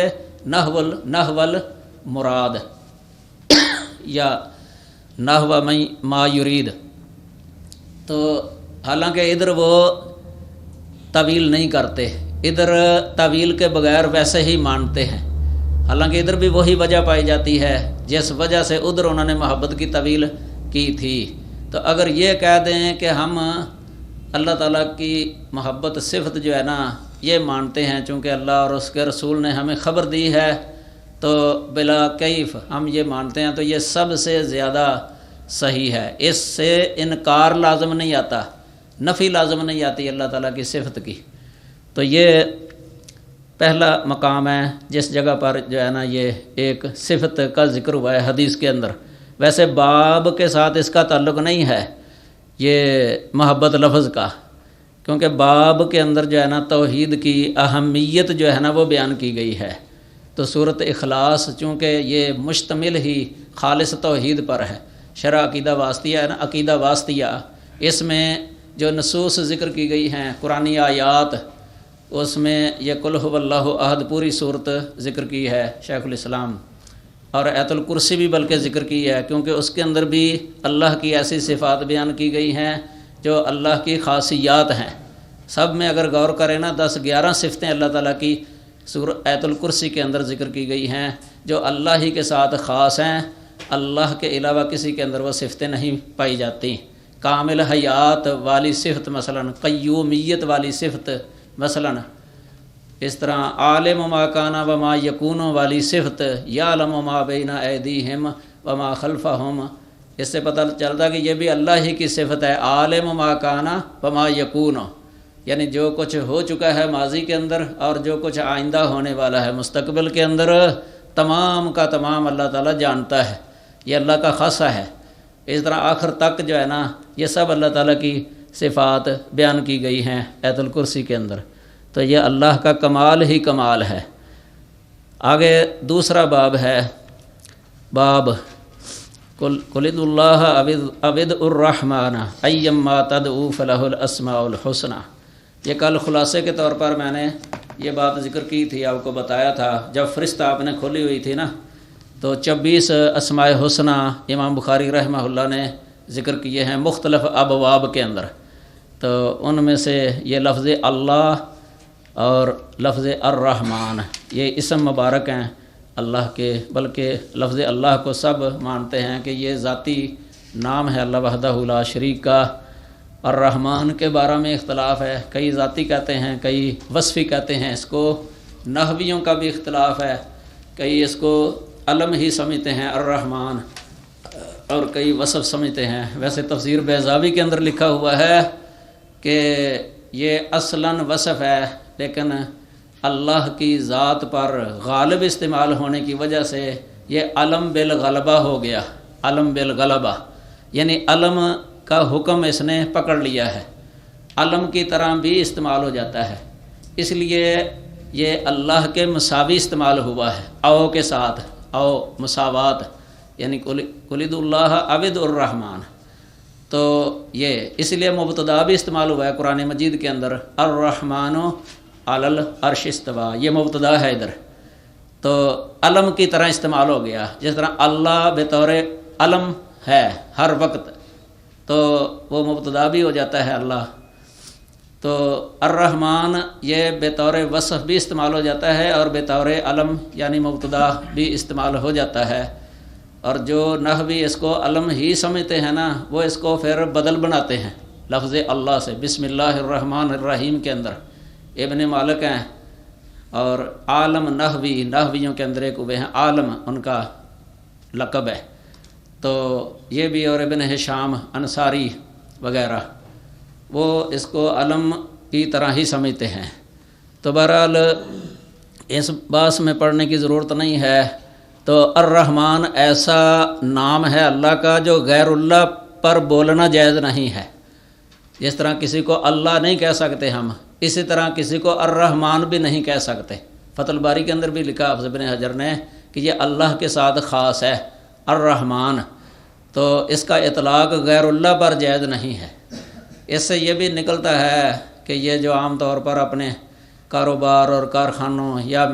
نحو المراد یا نحو ما یرید. تو حالانکہ ادھر وہ تعویل نہیں کرتے، ادھر تعویل کے بغیر ویسے ہی مانتے ہیں. حالانکہ ادھر بھی وہی وجہ پائی جاتی ہے جس وجہ سے ادھر انہوں نے محبت کی تعویل کی تھی. تو اگر یہ کہہ دیں کہ ہم اللہ تعالیٰ کی محبت صفت جو ہے نا یہ مانتے ہیں چونکہ اللہ اور اس کے رسول نے ہمیں خبر دی ہے، تو بلا کیف ہم یہ مانتے ہیں، تو یہ سب سے زیادہ صحیح ہے. اس سے انکار لازم نہیں آتا، نفی لازم نہیں آتی اللہ تعالیٰ کی صفت کی. تو یہ پہلا مقام ہے جس جگہ پر جو ہے نا یہ ایک صفت کا ذکر ہوا ہے حدیث کے اندر. ویسے باب کے ساتھ اس کا تعلق نہیں ہے یہ محبت لفظ کا، کیونکہ باب کے اندر جو ہے نا توحید کی اہمیت جو ہے نا وہ بیان کی گئی ہے. تو سورۃ اخلاص چونکہ یہ مشتمل ہی خالص توحید پر ہے، شرع عقیدہ واسطیہ ہے نا، عقیدہ واسطیہ، اس میں جو نصوص ذکر کی گئی ہیں قرآنی آیات، اس میں یہ قل هو اللہ احد پوری صورت ذکر کی ہے شیخ الاسلام، اور آیت الکرسی بھی بلکہ ذکر کی ہے، کیونکہ اس کے اندر بھی اللہ کی ایسی صفات بیان کی گئی ہیں جو اللہ کی خاصیات ہیں. سب میں اگر غور کریں نا 10-11 صفتیں اللہ تعالیٰ کی آیت الکرسی کے اندر ذکر کی گئی ہیں جو اللہ ہی کے ساتھ خاص ہیں. اللہ کے علاوہ کسی کے اندر وہ صفتیں نہیں پائی جاتی. کامل حیات والی صفت مثلا، قیومیت والی صفت مثلا، اس طرح عالم ما کان و ما یکون والی صفت، یعلم ما بین ایدیہم و ما خلفہم. اس سے پتہ چلتا کہ یہ بھی اللہ ہی کی صفت ہے، عالم ما کان و ما یکون، یعنی جو کچھ ہو چکا ہے ماضی کے اندر اور جو کچھ آئندہ ہونے والا ہے مستقبل کے اندر، تمام کا تمام اللہ تعالیٰ جانتا ہے. یہ اللہ کا خاصہ ہے. اس طرح آخر تک جو ہے نا یہ سب اللہ تعالیٰ کی صفات بیان کی گئی ہیں آیت الکرسی کے اندر. تو یہ اللہ کا کمال ہی کمال ہے. آگے دوسرا باب ہے، باب قل ادعوا اللہ او ادعوا الرحمن ایما تدعوا فلہ الاسماء الحسنی. یہ کل خلاصے کے طور پر میں نے یہ بات ذکر کی تھی، آپ کو بتایا تھا جب فہرست آپ نے کھولی ہوئی تھی نا تو 24 اسماء حسنہ امام بخاری رحمہ اللہ نے ذکر کیے ہیں مختلف ابواب کے اندر. تو ان میں سے یہ لفظ اللہ اور لفظ الرحمن یہ اسم مبارک ہیں اللہ کے، بلکہ لفظ اللہ کو سب مانتے ہیں کہ یہ ذاتی نام ہے اللہ وحدہ لا شریک کا. الرحمن کے بارے میں اختلاف ہے، کئی ذاتی کہتے ہیں، کئی وصفی کہتے ہیں. اس کو نحویوں کا بھی اختلاف ہے، کئی اس کو علم ہی سمجھتے ہیں الرحمن اور کئی وصف سمجھتے ہیں. ویسے تفسیر بیضاوی کے اندر لکھا ہوا ہے کہ یہ اصلاً وصف ہے، لیکن اللہ کی ذات پر غالب استعمال ہونے کی وجہ سے یہ علم بالغلبہ ہو گیا. علم بالغلبہ یعنی علم کا حکم اس نے پکڑ لیا ہے، علم کی طرح بھی استعمال ہو جاتا ہے. اس لیے یہ اللہ کے مساوی استعمال ہوا ہے، او کے ساتھ، او مساوات، یعنی قل ادعوا اللہ او ادعوا الرحمن. تو یہ اس لیے مبتدا بھی استعمال ہوا ہے قرآن مجید کے اندر، الرحمن علی العرش استویٰ، یہ مبتدا ہے ادھر. تو علم کی طرح استعمال ہو گیا، جس طرح اللہ بطور علم ہے ہر وقت، تو وہ مبتدا بھی ہو جاتا ہے اللہ. تو الرحمن یہ بطور وصف بھی استعمال ہو جاتا ہے اور بطور علم یعنی مبتدا بھی استعمال ہو جاتا ہے. اور جو نحوی اس کو علم ہی سمجھتے ہیں نا، وہ اس کو پھر بدل بناتے ہیں لفظ اللہ سے. بسم اللہ الرحمن الرحیم کے اندر ابن مالک ہیں، اور عالم نحویوں کے اندر ایک ہوئے ہیں عالم، ان کا لقب ہے. تو یہ بھی، اور ابن ہشام انصاری وغیرہ وہ اس کو علم کی طرح ہی سمجھتے ہیں. تو بہرحال اس باس میں پڑھنے کی ضرورت نہیں ہے. تو الرحمن ایسا نام ہے اللہ کا جو غیر اللہ پر بولنا جائز نہیں ہے. جس طرح کسی کو اللہ نہیں کہہ سکتے ہم، اسی طرح کسی کو الرحمن بھی نہیں کہہ سکتے. فتح الباری کے اندر بھی لکھا حافظ ابن حجر نے کہ یہ اللہ کے ساتھ خاص ہے الرحمن، تو اس کا اطلاق غیر اللہ پر جائز نہیں ہے. اس سے یہ بھی نکلتا ہے کہ یہ جو عام طور پر اپنے کاروبار اور کارخانوں یا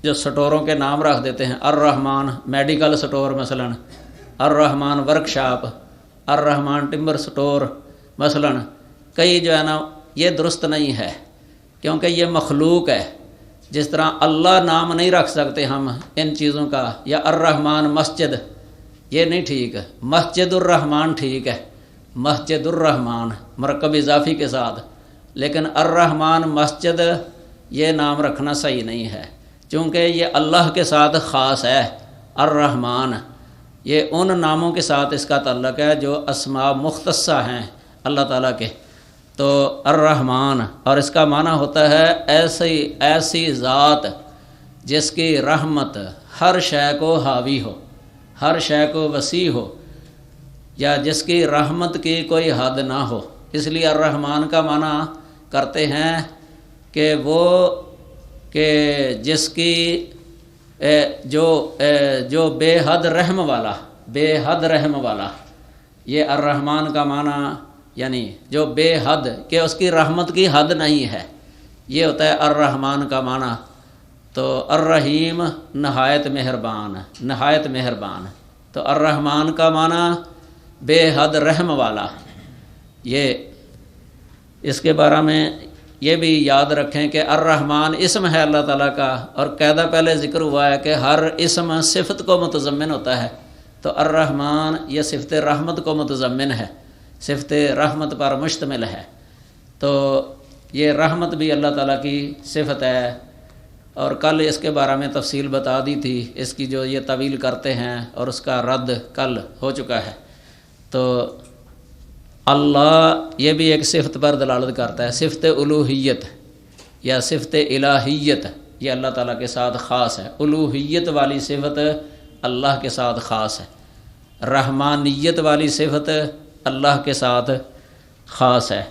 جو سٹوروں کے نام رکھ دیتے ہیں، الرحمن میڈیکل سٹور مثلا، الرحمن ورک شاپ، الرحمن ٹمبر سٹور مثلا، کئی جو ہے نا یہ درست نہیں ہے، کیونکہ یہ مخلوق ہے. جس طرح اللہ نام نہیں رکھ سکتے ہم ان چیزوں کا، یا الرحمن مسجد، یہ نہیں ٹھیک. مسجد الرحمن ٹھیک ہے، مسجد الرحمن مرکب اضافی کے ساتھ، لیکن الرحمن مسجد یہ نام رکھنا صحیح نہیں ہے، چونکہ یہ اللہ کے ساتھ خاص ہے. الرحمن یہ ان ناموں کے ساتھ اس کا تعلق ہے جو اسماء مختصہ ہیں اللہ تعالیٰ کے. تو الرحمن، اور اس کا معنی ہوتا ہے ایسی ذات جس کی رحمت ہر شے کو حاوی ہو، ہر شے کو وسیع ہو، یا جس کی رحمت کی کوئی حد نہ ہو. اس لیے الرحمن کا معنی کرتے ہیں کہ وہ کہ جس کی جو بے حد رحم والا، بے حد رحم والا، یہ الرحمن کا معنی یعنی جو بے حد کہ اس کی رحمت کی حد نہیں ہے، یہ ہوتا ہے الرحمن کا معنی. تو الرحیم نہایت مہربان، نہایت مہربان. تو الرحمن کا معنی بے حد رحم والا. یہ اس کے بارے میں یہ بھی یاد رکھیں کہ الرحمن اسم ہے اللہ تعالیٰ کا، اور قاعدہ پہلے ذکر ہوا ہے کہ ہر اسم صفت کو متضمن ہوتا ہے. تو الرحمن یہ صفت رحمت کو متضمن ہے، صفت رحمت پر مشتمل ہے. تو یہ رحمت بھی اللہ تعالیٰ کی صفت ہے، اور کل اس کے بارے میں تفصیل بتا دی تھی، اس کی جو یہ طویل کرتے ہیں، اور اس کا رد کل ہو چکا ہے. تو اللہ یہ بھی ایک صفت پر دلالت کرتا ہے، صفت الوہیت یا صفت الہیت، یہ اللہ تعالیٰ کے ساتھ خاص ہے. الوہیت والی صفت اللہ کے ساتھ خاص ہے، رحمانیت والی صفت اللہ کے ساتھ خاص ہے.